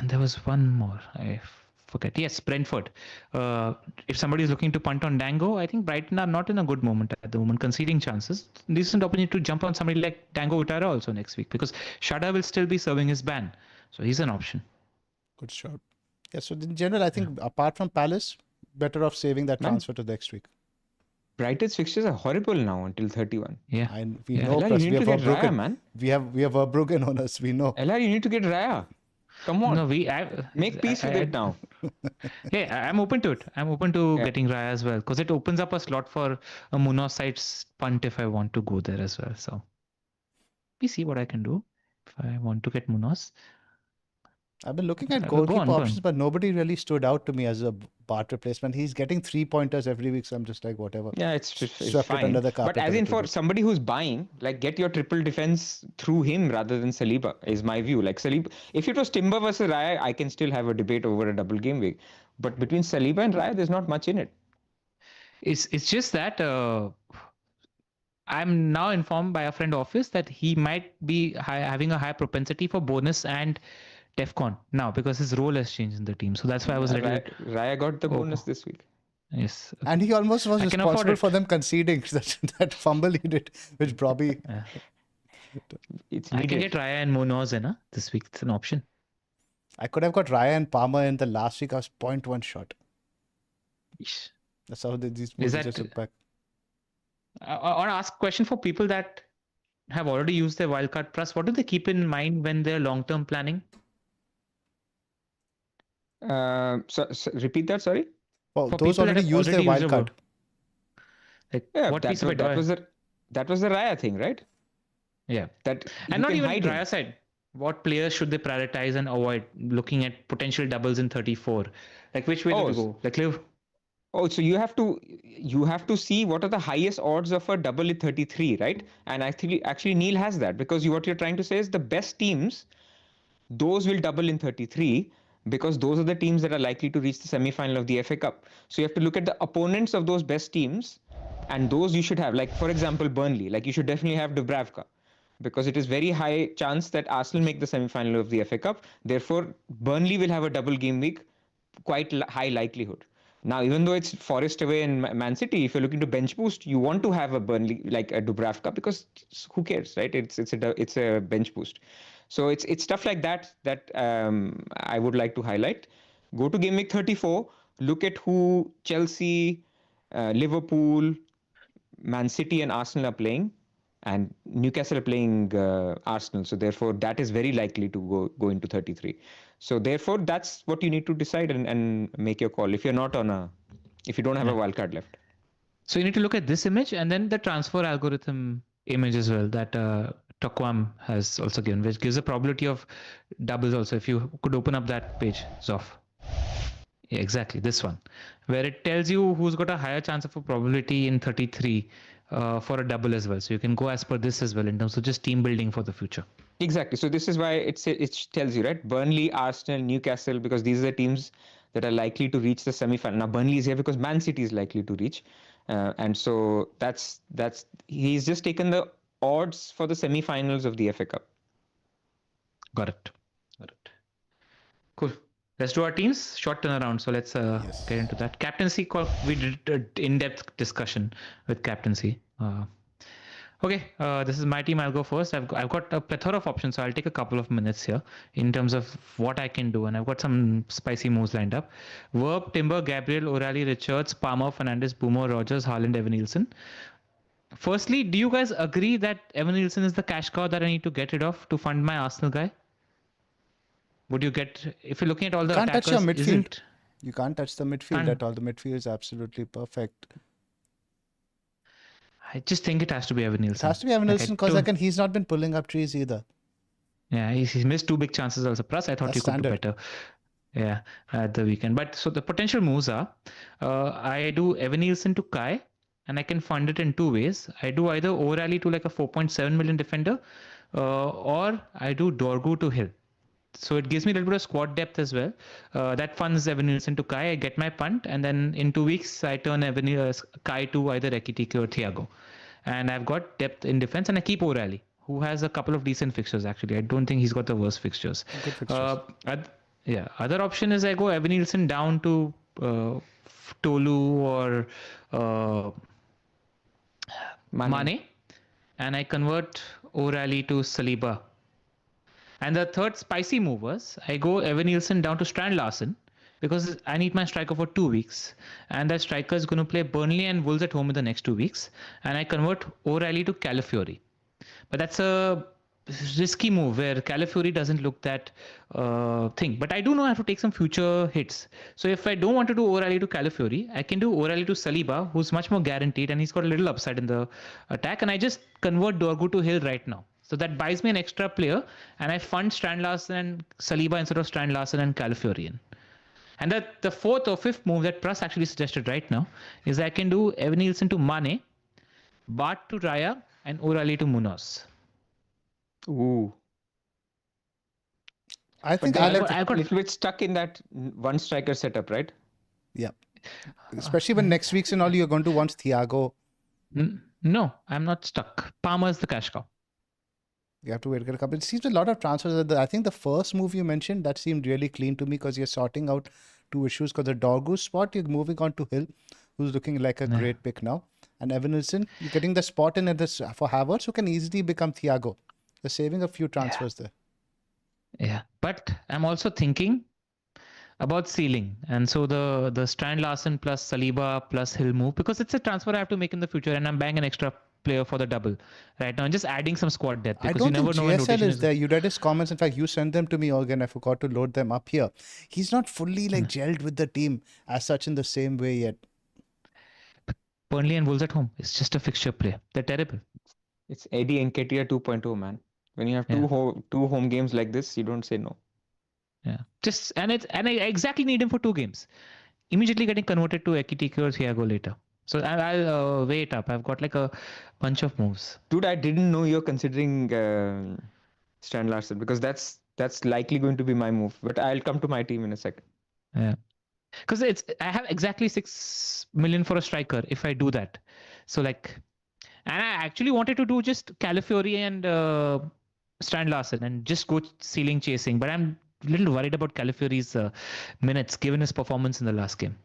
there was one more. I forget. Yes, Brentford. If somebody is looking to punt on Dango, I think Brighton are not in a good moment at the moment, conceding chances. Decent opportunity to jump on somebody like Dango Utara also next week because Shada will still be serving his ban. So he's an option. Good shot. Yeah, so in general, I think apart from Palace, better off saving that transfer to next week. Brighton's fixtures are horrible now until 31. Yeah. And we know, LR, plus you we need have to get Raya, Verbruggen. man. We have Verbruggen on us, we know. LR, you need to get Raya. Come on. No, make peace with it now. Hey, I'm open to it. I'm open to getting Raya as well because it opens up a slot for a Munoz side punt if I want to go there as well. So we see what I can do if I want to get Munoz. I've been looking at goalkeeper options, but nobody really stood out to me as a Bart replacement. He's getting 3-pointers every week, so I'm just like, whatever. Yeah, it's fine. But as in for somebody who's buying, like get your triple defense through him rather than Saliba, is my view. Like Saliba, if it was Timber versus Raya, I can still have a debate over a double game week. But between Saliba and Raya, there's not much in it. It's just that I'm now informed by a friend office that he might be having a high propensity for bonus and Defcon now because his role has changed in the team. So that's why I was Raya got the bonus this week. Yes. And he almost was I can afford responsible it. for them conceding that fumble he did, which Bobby. It's I can needed. get Raya and Munoz in this week. It's an option. I could have got Raya and Palmer in the last week. I was 0.1 shot. Yeesh. That's how these Is moves that? just look back. I want to ask a question for people that have already used their wildcard plus. What do they keep in mind when they're long-term planning? So repeat that. Sorry. Well, For those people that already have used their already used wild a card. Like, Yeah, what piece of that advice? was the Raya thing, right? Yeah. That And you not can even hide him. Raya side. What players should they prioritize and avoid? Looking at potential doubles in 34. Like, which way Oh, to go? Like, live. Oh, so you have to see what are the highest odds of a double in 33, right? And actually Neil has that, because what you're trying to say is the best teams, those will double in 33, because those are the teams that are likely to reach the semi-final of the FA Cup. So you have to look at the opponents of those best teams, and those you should have. Like, for example, Burnley. Like, you should definitely have Dubravka, because it is very high chance that Arsenal make the semi-final of the FA Cup. Therefore, Burnley will have a double game week, quite high likelihood. Now, even though it's Forest away in Man City, if you're looking to bench boost, you want to have a Burnley like a Dubravka, because who cares, right? It's a bench boost. So it's stuff like that I would like to highlight. Go to game week 34. Look at who Chelsea, Liverpool, Man City, and Arsenal are playing, and Newcastle are playing Arsenal. So therefore, that is very likely to go into 33. So therefore, that's what you need to decide and make your call if you don't have a wild card left. So you need to look at this image and then the transfer algorithm image as well that Tokwam has also given, which gives a probability of doubles also. If you could open up that page, Zoph. Yeah, exactly, this one, where it tells you who's got a higher chance of a probability in 33 for a double as well. So you can go as per this as well in terms of just team building for the future. Exactly. So this is why it tells you, right? Burnley, Arsenal, Newcastle, because these are the teams that are likely to reach the semi-final. Now Burnley is here because Man City is likely to reach, and so that's he's just taken the odds for the semi-finals of the FA Cup. Got it. Cool. Let's do our teams. Short turnaround. So let's get into that. Captaincy call. We did an in-depth discussion with captaincy. Okay, this is my team. I'll go first. I've got a plethora of options, so I'll take a couple of minutes here in terms of what I can do, and I've got some spicy moves lined up. Verb, Timber, Gabriel, O'Reilly, Richards, Palmer, Fernandes, Boomer, Rogers, Haaland, Evan Nielsen. Firstly, do you guys agree that Evan Nielsen is the cash cow that I need to get rid of to fund my Arsenal guy? Would you get, if you're looking at all the Can't touch attackers, your midfield. You can't touch the midfield at all. The midfield is absolutely perfect. I just think it has to be Evan Nielsen. It has to be Evan Nielsen because he's not been pulling up trees either. Yeah, he's missed 2 big chances also. Plus, I thought he could do better. Yeah, at the weekend. But so the potential moves are, I do Evan Nielsen to Kai, and I can fund it in 2 ways. I do either O'Reilly to like a 4.7 million defender, or I do Dorgu to Hill. So it gives me a little bit of squad depth as well. That funds Evan Nielsen to Kai. I get my punt, and then in 2 weeks I turn Kai to either Ekitike or Thiago, and I've got depth in defense, and I keep O'Reilly, who has a couple of decent fixtures actually. I don't think he's got the worst fixtures. Good fixtures. Other option is I go Evan Nielsen down to Tolu or Mane, and I convert O'Reilly to Saliba. And the third spicy move was I go Evan Nielsen down to Strand Larsen because I need my striker for 2 weeks. And that striker is going to play Burnley and Wolves at home in the next 2 weeks. And I convert O'Reilly to Calafiori. But that's a risky move where Calafiori doesn't look that thing. But I do know I have to take some future hits. So if I don't want to do O'Reilly to Calafiori, I can do O'Reilly to Saliba, who's much more guaranteed and he's got a little upside in the attack. And I just convert Dorgu to Hill right now. So that buys me an extra player, and I fund Strand Larsen and Saliba instead of Strand Larsen and Calafiori. And the fourth or fifth move that Pras actually suggested right now is I can do Evan Nielsen to Mane, Bart to Raya, and O'Reilly to Munoz. Ooh. I think I got a little bit stuck in that one striker setup, right? Yeah. Especially when next week's and all you're going to want Thiago. No, I'm not stuck. Palmer's the cash cow. You have to wait a couple. It seems a lot of transfers. I think the first move you mentioned, that seemed really clean to me because you're sorting out 2 issues. Because the Dorgu spot, you're moving on to Hill. who's looking like a great pick now. And Evan Nilsson, you're getting the spot in at this for Havertz, who can easily become Thiago. They're saving a few transfers there. Yeah, but I'm also thinking about ceiling, and so the Strand Larsen plus Saliba plus Hill move, because it's a transfer I have to make in the future, and I'm buying an extra player for the double right now and just adding some squad depth, I because don't you never think know when JSL rotation is there. You read his comments. In fact, you sent them to me again. I forgot to load them up here. He's not fully like gelled with the team as such in the same way yet. Burnley and Wolves at home. It's just a fixture play. They're terrible. It's Eddie Nketiah 2.0, man. When you have Yeah. two home games like this, you don't say no. Yeah, I exactly need him for 2 games. Immediately getting converted to Ekitike or Thiago later. So I'll weigh it up. I've got like a bunch of moves. Dude, I didn't know you're considering Strand Larsen, because that's likely going to be my move. But I'll come to my team in a second. Yeah, because I have exactly 6 million for a striker if I do that. So like, and I actually wanted to do just Calafiori and Strand Larsen and just go ceiling chasing, but I'm a little worried about Calafiori's minutes given his performance in the last game.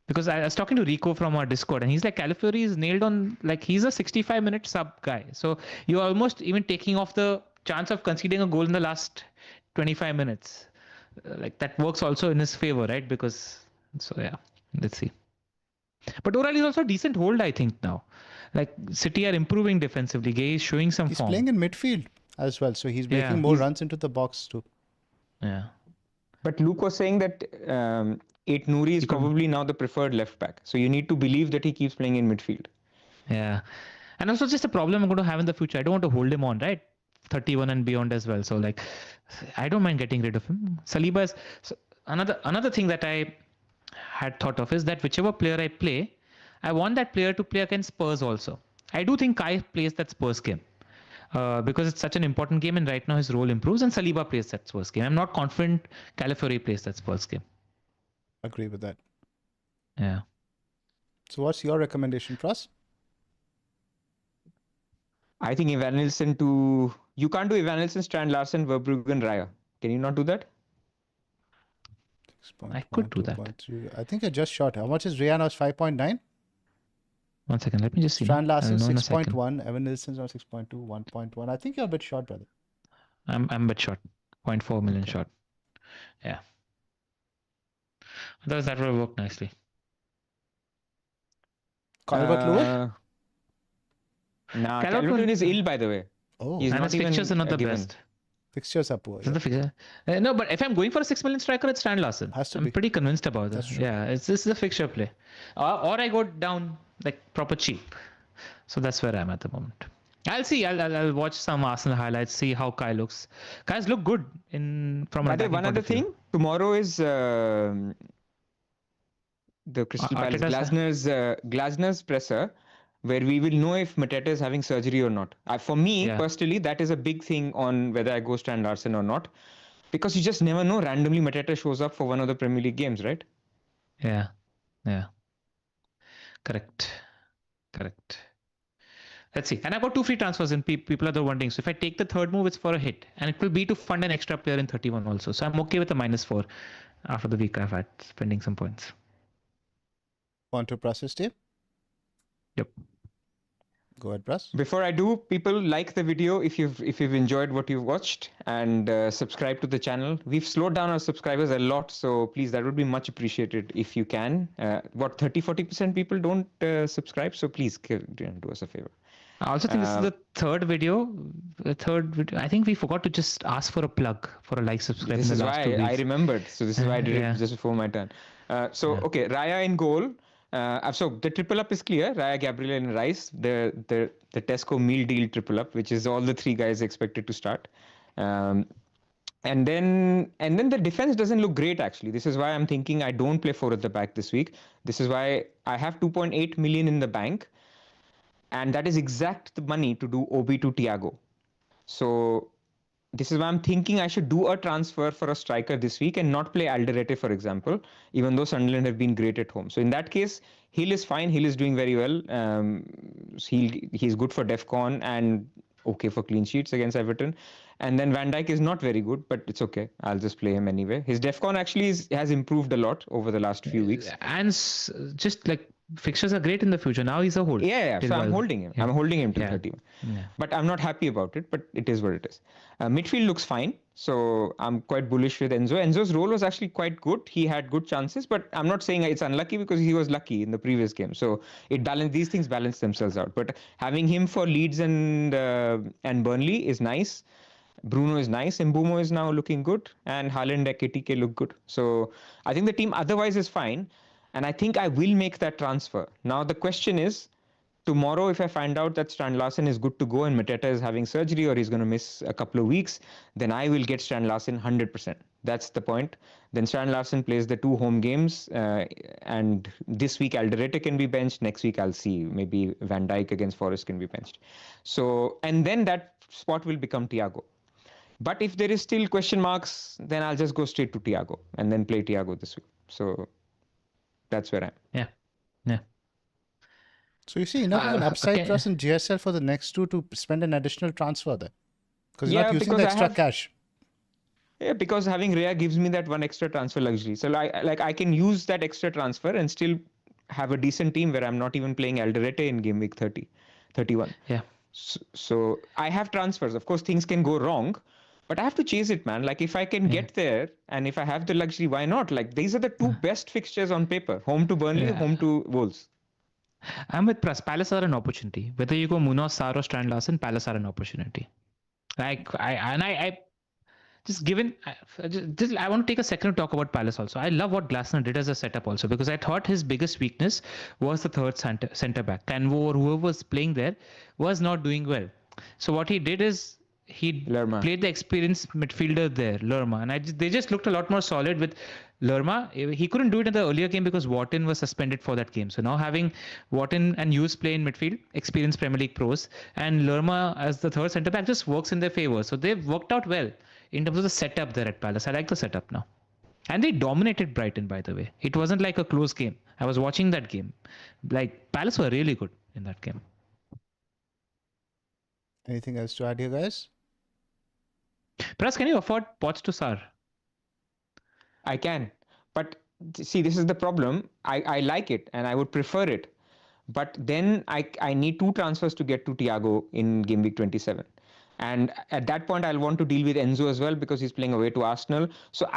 Because I was talking to Rico from our Discord, and he's like, Calafiori is nailed on, like he's a 65-minute sub guy. So you're almost even taking off the chance of conceding a goal in the last 25 minutes. Like that works also in his favor, right? Because, so yeah, let's see. But O'Reilly is also a decent hold, I think, now. Like City are improving defensively. Gay is showing some He's form. playing in midfield as well, so he's making more runs into the box too. Yeah. But Luke was saying that Ait Nouri is probably now the preferred left back. So you need to believe that he keeps playing in midfield. Yeah. And also just a problem I'm going to have in the future. I don't want to hold him on, right? 31 and beyond as well. So like, I don't mind getting rid of him. Saliba is another thing that I had thought of is that whichever player I play, I want that player to play against Spurs also. I do think Kai plays that Spurs game. Because it's such an important game, and right now his role improves, and Saliba plays that Spurs game. I'm not confident Calafiori plays that Spurs game. Agree with that. Yeah. So what's your recommendation, Pras? I think Evan Nilsson to... You can't do Evan Nilsson, Strand Larsen, Verbruggen, Raya. Can you not do that? I could do that. 2.3. I think you're just short. How much is Raya now? 5.9? 1 second, let me just see. Strand Larsen 6.1, Evan Nilsson's on 6.2, 1.1. I think you're a bit short, brother. I'm a bit short. 0.4 million short. Yeah. Otherwise, that would work nicely. Calvert-Lewin? Nah, Calvert-Lewin is ill, by the way. Oh, He's and not his fixtures are not the best. Fixtures are poor. Yeah. The fixture. No, but if I'm going for a 6 million striker, it's Strand Larsen. I'm pretty convinced about that. Yeah, this is a fixture play. Or I go down like proper cheap. So that's where I'm at the moment. I'll see. I'll watch some Arsenal highlights, see how Kai looks. Kai's look good from an attacking one other thing. Tomorrow is the Crystal Palace Glasner's presser, where we will know if Mateta is having surgery or not. For me, personally, that is a big thing on whether I go Strand Larsen or not. Because you just never know. Randomly, Mateta shows up for one of the Premier League games, right? Yeah. Correct. Let's see. And I've got 2 free transfers, and people are wondering. So if I take the third move, it's for a hit. And it will be to fund an extra player in 31 also. So I'm okay with a -4 after the week I've had spending some points. Want to process, Steve? Yep. Go ahead, Pras. Before I do, people like the video if you've enjoyed what you've watched, and subscribe to the channel. We've slowed down our subscribers a lot, so please, that would be much appreciated if you can. 30-40% people don't subscribe, so please do us a favor. I also think this is the third video. I think we forgot to just ask for a plug for a like, subscribe. This is why I remembered. So this is why I did it just before my turn. Okay, Raya in goal. So the triple up is clear. Raya, Gabriel, and Rice. The Tesco meal deal triple up, which is all the 3 guys expected to start. And then the defense doesn't look great, actually. This is why I'm thinking I don't play 4 at the back this week. This is why I have 2.8 million in the bank. And that is exact the money to do OB to Thiago. So this is why I'm thinking I should do a transfer for a striker this week and not play Alderete, for example, even though Sunderland have been great at home. So in that case, Hill is fine. Hill is doing very well. He's good for DEFCON, and okay for clean sheets against Everton. And then Van Dijk is not very good, but it's okay. I'll just play him anyway. His DEFCON actually has improved a lot over the last few weeks. And just like fixtures are great in the future. Now he's a hold. Yeah. So I'm holding him. I'm holding him till 30. Yeah. But I'm not happy about it, but it is what it is. Midfield looks fine. So I'm quite bullish with Enzo. Enzo's role was actually quite good. He had good chances, but I'm not saying it's unlucky because he was lucky in the previous game. So these things balance themselves out. But having him for Leeds and Burnley is nice. Bruno is nice. Mbumo is now looking good. And Haaland and KTK look good. So I think the team otherwise is fine. And I think I will make that transfer. Now the question is, tomorrow if I find out that Strand Larsen is good to go and Mateta is having surgery or he's going to miss a couple of weeks, then I will get Strand Larsen 100%. That's the point. Then Strand Larsen plays the 2 home games. And this week Alderete can be benched. Next week I'll see. Maybe Van Dijk against Forest can be benched. So, and then that spot will become Thiago. But if there is still question marks, then I'll just go straight to Thiago and then play Thiago this week. So that's where I am. Yeah. So you see enough of an upside trust in GSL for the next 2 to spend an additional transfer there? Because you're not using the extra cash. Yeah, because having Rhea gives me that 1 extra transfer luxury. So I can use that extra transfer and still have a decent team where I'm not even playing Alderete in game week 31. Yeah. So I have transfers. Of course, things can go wrong. But I have to chase it, man. Like if I can get there and if I have the luxury, why not? Like these are the 2 best fixtures on paper. Home to Burnley, home to Wolves. I'm with Pras. Palace are an opportunity. Whether you go Munoz, Sarr or Strand Larsen, Palace are an opportunity. I want to take a second to talk about Palace also. I love what Glasner did as a setup also because I thought his biggest weakness was the third center back. Canvo or whoever was playing there was not doing well. So what he did is he played the experienced midfielder there, Lerma, and they just looked a lot more solid with Lerma. He couldn't do it in the earlier game because Wharton was suspended for that game. So now having Wharton and Hughes play in midfield, experienced Premier League pros, and Lerma as the third centre back just works in their favour. So they've worked out well in terms of the setup there at Palace. I like the setup now. And they dominated Brighton, by the way. It wasn't like a close game. I was watching that game. Like Palace were really good in that game. Anything else to add here, guys? Pras, can you afford Poch to Sarr? I can. But see, this is the problem. I like it and I would prefer it. But then I need 2 transfers to get to Thiago in game week 27. And at that point, I'll want to deal with Enzo as well because he's playing away to Arsenal. So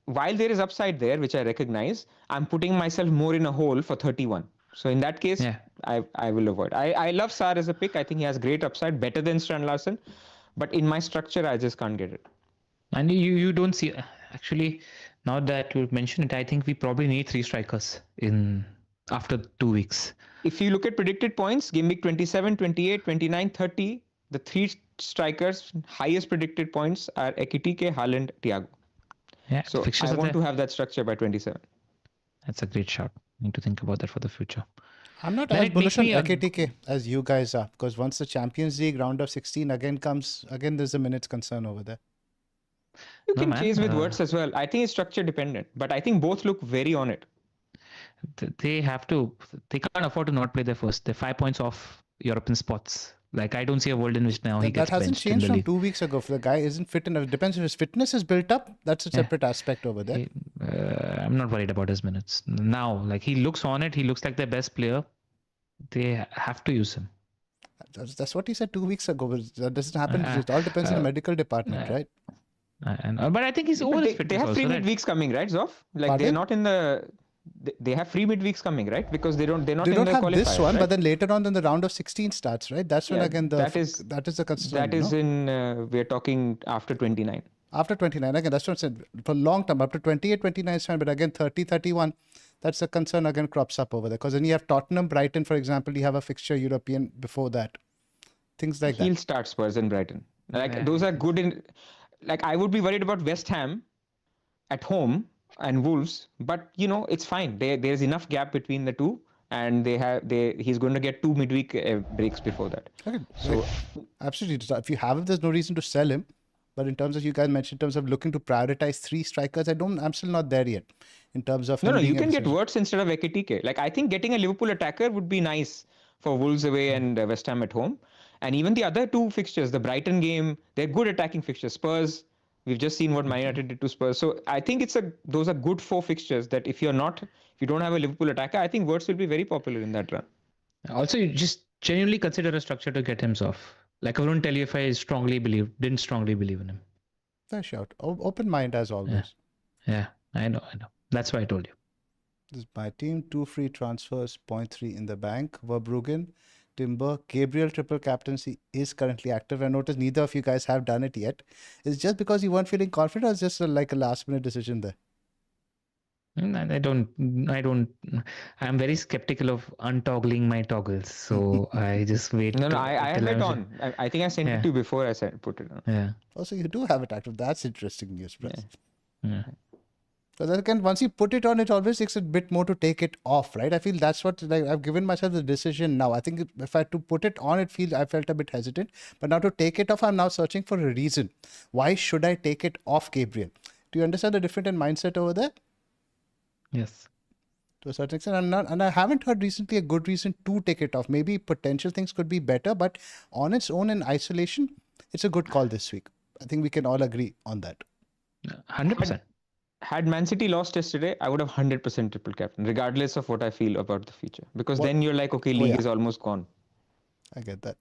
while there is upside there, which I recognize, I'm putting myself more in a hole for 31. So in that case, I will avoid. I love Sarr as a pick. I think he has great upside, better than Strand Larsen. But in my structure, I just can't get it. And you don't see... Actually, now that you mention it, I think we probably need 3 strikers after 2 weeks. If you look at predicted points, game week 27, 28, 29, 30, the 3 strikers highest predicted points are Ekitike, Haaland, Thiago. Yeah, so I want to have that structure by 27. That's a great shot. Need to think about that for the future. I'm not as bullish on Ekitike as you guys are because once the Champions League round of 16 again comes, there's a minutes concern over there. You can chase with words as well. I think it's structure dependent, but I think both look very on it. They can't afford to not play their 5 points off European spots. Like I don't see a world in which now he gets benched. That hasn't changed from league. 2 weeks ago. If the guy isn't fit enough, it depends if his fitness is built up. That's a separate aspect over there. I'm not worried about his minutes now. Like he looks on it. He looks like their best player. They have to use him. That's what he said 2 weeks ago. But that doesn't happen. It all depends on the medical department, right? But I think he's over his fitness. They have free midweeks coming, right, Zoph? Like they're not in the. They have free midweeks coming, right? Because they're not in the qualifier. Have this one, right? but then later on, then the round of 16 starts, right? That's when again that is the concern. That is we're talking after 29. After 29, again, that's what I said. For long term, up to 28, 29 is fine, but again, 30, 31, that's a concern again crops up over there. Because then you have Tottenham, Brighton, for example, you have a fixture European before that. Things like that. He'll start Spurs and Brighton. Those are good in. Like I would be worried about West Ham at home and Wolves, but it's fine. There's enough gap between the two, and he's going to get 2 midweek breaks before that. Okay. So absolutely, if you have him, there's no reason to sell him. But in terms of you guys mentioned, in terms of looking to prioritize 3 strikers, I'm still not there yet. In terms of you can get Wirtz instead of Ekitike. Like I think getting a Liverpool attacker would be nice for Wolves away and West Ham at home. And even the other two fixtures, the Brighton game, they're good attacking fixtures. Spurs, we've just seen what Man United did to Spurs. So I think those are good 4 fixtures that if you don't have a Liverpool attacker, I think Wirtz will be very popular in that run. Also, you just genuinely consider a structure to get him off. Like I wouldn't tell you if I didn't strongly believe in him. Fair shout. Open mind as always. Yeah, I know. That's why I told you. This is my team. 2 free transfers, 0.3 in the bank. Verbruggen, Timber, Gabriel triple captaincy is currently active. I noticed neither of you guys have done it yet. Is it just because you weren't feeling confident, or is just like a last minute decision there? I don't. I'm very skeptical of untoggling my toggles, so I just wait. No, I have it on. I think I sent it to you before I put it on. Yeah. Also, you do have it active. That's interesting news, Pras. Yeah. So that again, once you put it on, it always takes a bit more to take it off, right? I feel that's what I've given myself the decision now. I think if I had to put it on, I felt a bit hesitant. But now to take it off, I'm now searching for a reason. Why should I take it off, Gabriel? Do you understand the different in mindset over there? Yes. To a certain extent, and I haven't heard recently a good reason to take it off. Maybe potential things could be better, but on its own in isolation, it's a good call this week. I think we can all agree on that. 100%. Had Man City lost yesterday, I would have 100% triple captain, regardless of what I feel about the future. Because then you're like, okay, league is almost gone. I get that.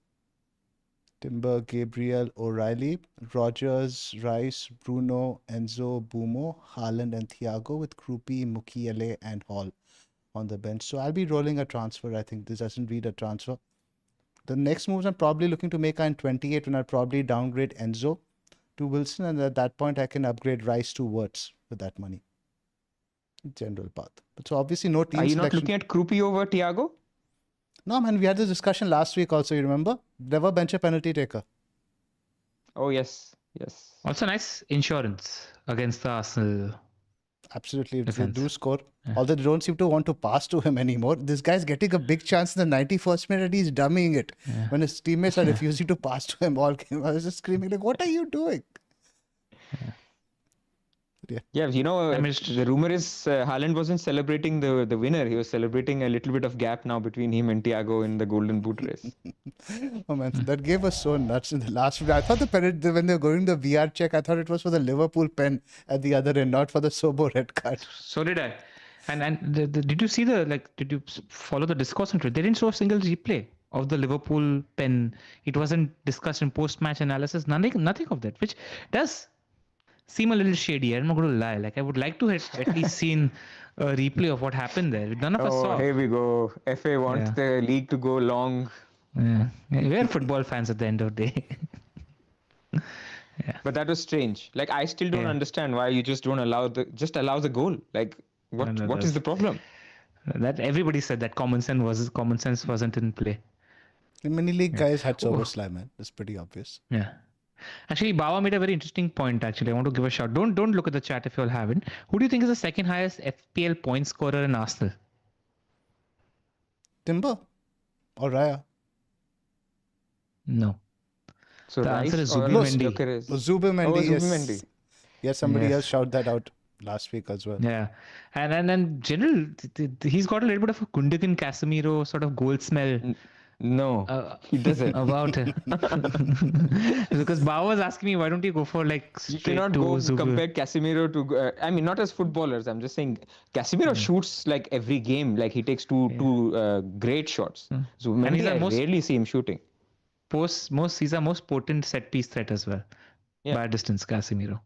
Timber, Gabriel, O'Reilly, Rogers, Rice, Bruno, Enzo, Bumo, Haaland and Thiago with Krupi, Mukiele and Hall on the bench. So I'll be rolling a transfer. I think this doesn't read a transfer. The next moves I'm probably looking to make are in 28 when I'll probably downgrade Enzo to Wilson, and at that point I can upgrade Rice to Wirtz with that money. General path. But so obviously no team Are you selection. not looking at Krupi over Thiago? No, man, we had this discussion last week also, you remember? Never bench a penalty taker. Oh, yes. Also nice insurance against the Arsenal. Absolutely, defense. They do score. Although they don't seem to want to pass to him anymore. This guy's getting a big chance in the 91st minute and he's dummying it. When his teammates are refusing to pass to him all game. I was just screaming like, what are you doing? Yeah, the rumor is Haaland wasn't celebrating the winner. He was celebrating a little bit of gap now between him and Thiago in the Golden Boot race. Oh man, that gave us so nuts in the last video. I thought the penalty, when they were going the VR check, I thought it was for the Liverpool pen at the other end, not for the Sobo red card. So did I. And did you see did you follow the discourse on Twitter? They didn't show a single replay of the Liverpool pen. It wasn't discussed in post-match analysis. Nothing of that, which does seem a little shady. I'm not going to lie. Like I would like to have at least seen a replay of what happened there. None of us saw. Here we go. FA wants the league to go long. Yeah. We're football fans at the end of the day. But that was strange. Like I still don't understand why you just don't allow the goal. Like what is the problem? That everybody said that common sense wasn't in play. The mini league guys had Soboslai, man. It's pretty obvious. Yeah. Actually, Bawa made a very interesting point. Actually, I want to give a shout. Don't look at the chat if you all haven't. Who do you think is the second highest FPL point scorer in Arsenal? Timber or Raya? No. So the answer is Zubimendi. Zubimendi. Yes, somebody else shouted that out last week as well. Yeah, and then general, he's got a little bit of a Gundogan Casemiro sort of goal smell. No, he doesn't. About it. Because Bao was asking me, why don't you go for like you cannot go compare Casemiro to I mean, not as footballers, I'm just saying Casemiro shoots like every game, like he takes two great shots. So I rarely see him shooting. He's a most potent set piece threat as well by distance, Casemiro.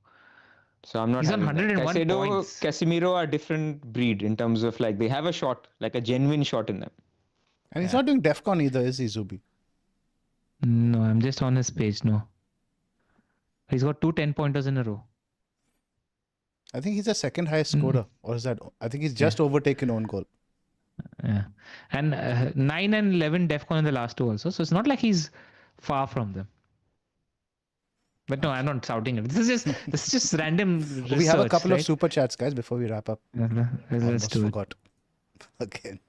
So I'm not. He's on 101 points. Casemiro are different breed in terms of like they have a shot, like a genuine shot in them. And he's not doing DEFCON either, is he, Zubi? No, I'm just on his page. No. He's got 2 10-pointers in a row. I think he's the second highest scorer. Or is that? I think he's just overtaken own goal. Yeah. And 9 and 11 DEFCON in the last two also. So it's not like he's far from them. But no, I'm not shouting it. This is just random research. We have a couple of super chats, guys, before we wrap up. Let's do forgot. Again.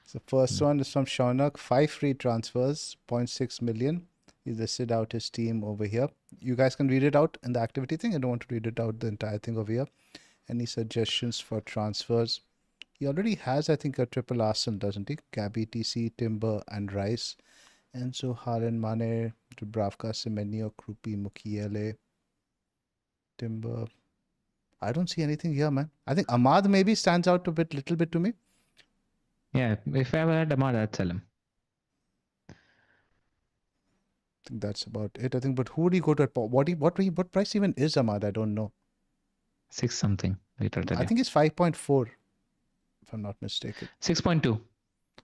So first one is from Shaunak. 5 free transfers, 0.6 million. He listed out his team over here. You guys can read it out in the activity thing. I don't want to read it out the entire thing over here. Any suggestions for transfers? He already has, I think, a triple Arsenal, doesn't he? Gabby, TC, Timber, and Rice. Enzo, Haaland, Mane, Dubravka, Semenyo, Krupi, Mukiele, Timber. I don't see anything here, man. I think Ahmad maybe stands out a little bit to me. Yeah, if I ever had Ahmad, I'd sell him. I think that's about it. I think, but who would he go to? What price even is Ahmad? I don't know. 6 something. Wait, I'll tell I you. think it's 5.4, if I'm not mistaken. 6.2.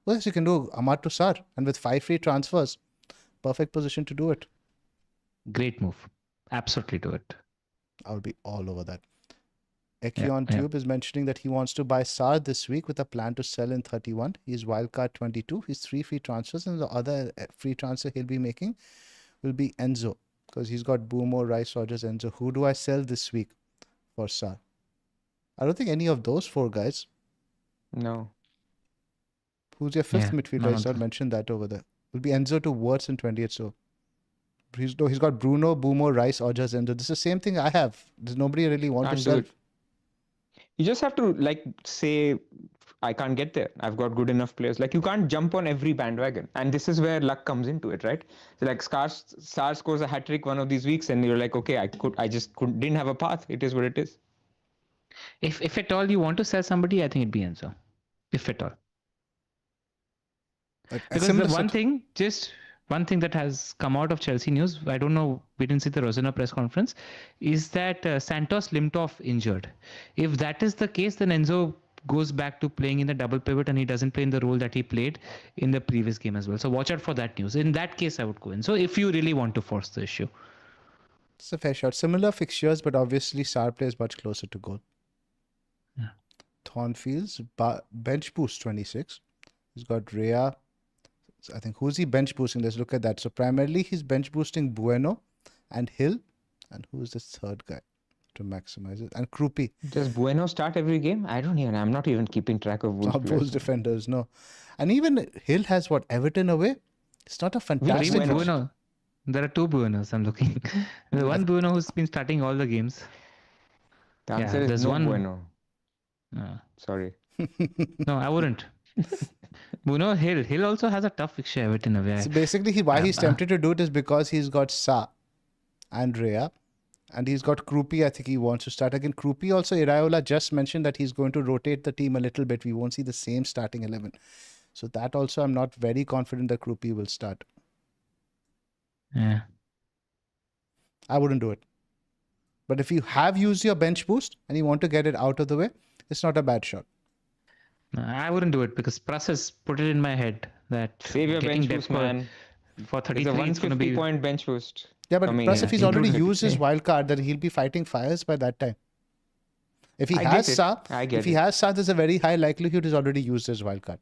Well, yes, you can do Ahmad to Sar, and with 5 free transfers, perfect position to do it. Great move. Absolutely do it. I'll be all over that. Eki on Tube is mentioning that he wants to buy Sar this week with a plan to sell in 31. He's wildcard 22. He's 3 free transfers, and the other free transfer he'll be making will be Enzo, because he's got Boomo, Rice, Rogers, Enzo. Who do I sell this week for Sar? I don't think any of those 4 guys. No. Who's your 5th midfielder? He's not mentioned that over there. Will be Enzo to Wirtz in 28. So he's got Bruno, Boomo, Rice, Rogers, Enzo. This is the same thing I have. Does nobody really want to sell? You just have to say, I can't get there. I've got good enough players. You can't jump on every bandwagon. And this is where luck comes into it, right? So Sar scores a hat-trick one of these weeks and you're like, okay, I just didn't have a path. It is what it is. If at all you want to sell somebody, I think it'd be Enzo. If at all. Because one thing that has come out of Chelsea news, I don't know, we didn't see the Rosena press conference, is that Santos limped off injured. If that is the case, then Enzo goes back to playing in the double pivot and he doesn't play in the role that he played in the previous game as well. So watch out for that news. In that case, I would go Enzo if you really want to force the issue. It's a fair shot. Similar fixtures, but obviously Sar plays much closer to goal. Yeah. Thornfields, bench boost 26. He's got Rhea. I think who's he bench boosting? Let's look at that. So primarily he's bench boosting Bueno and Hill. And who's the third guy to maximize it? And Krupi. Does Bueno start every game? I'm not even keeping track of Wolves defenders, no. And even Hill has Everton away? It's not a fantastic... Bueno. There are 2 Buenos I'm looking. The one Bueno who's been starting all the games. The answer is no Bueno. Sorry. No, I wouldn't. Bruno Hill also has a tough fixture Everton away. So basically, he's tempted to do it is because he's got Sa and Rhea, and he's got Krupi. I think he wants to start again. Krupi also, Iraola just mentioned that he's going to rotate the team a little bit. We won't see the same starting 11. So that also, I'm not very confident that Krupi will start. Yeah. I wouldn't do it. But if you have used your bench boost and you want to get it out of the way, it's not a bad shot. No, I wouldn't do it because Pras has put it in my head that save your bench boost, man. For 33, it's a 150 point bench boost. Yeah, but Pras, if he's already used his wild card, then he'll be fighting fires by that time. If he has Sa, there's a very high likelihood he's already used his wild card.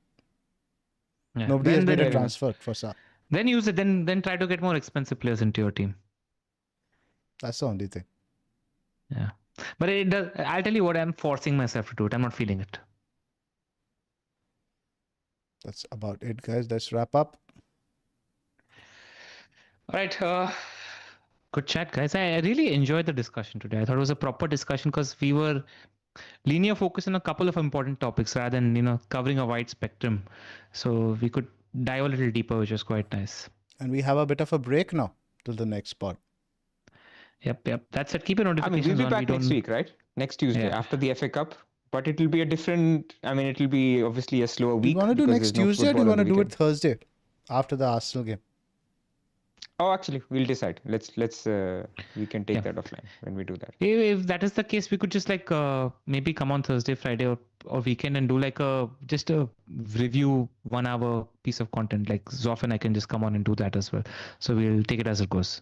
Yeah. Nobody has made a transfer for Sa. Then use it. Then try to get more expensive players into your team. That's the only thing. Yeah, but it does. I'll tell you what. I'm forcing myself to do it. I'm not feeling it. That's about it, guys. Let's wrap up. All right. Good chat, guys. I really enjoyed the discussion today. I thought it was a proper discussion because we were linear focused on a couple of important topics rather than covering a wide spectrum. So we could dive a little deeper, which was quite nice. And we have a bit of a break now till the next pod. Yep. That's it. Keep your notifications on. We'll be back next week, right? Next Tuesday after the FA Cup. But it will be it'll be obviously a slower week. Do you want to do next Tuesday or do you want to do it Thursday after the Arsenal game? Oh, actually, we'll decide. Let's we can take that offline when we do that. If that is the case, we could just maybe come on Thursday, Friday or weekend and do just a review 1 hour piece of content. Like Zoph and I can just come on and do that as well. So we'll take it as it goes.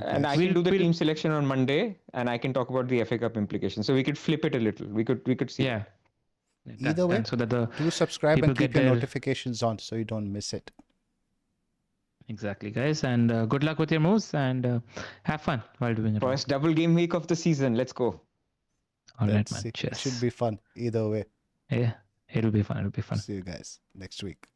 And I can do the team selection on Monday, and I can talk about the FA Cup implications. So we could flip it a little. We could see. Yeah. Either way, so that do subscribe and keep your notifications on so you don't miss it. Exactly, guys. And good luck with your moves and have fun while doing it. First double game week of the season. Let's go. All right, man. Cheers. It should be fun either way. Yeah, it'll be fun. See you guys next week.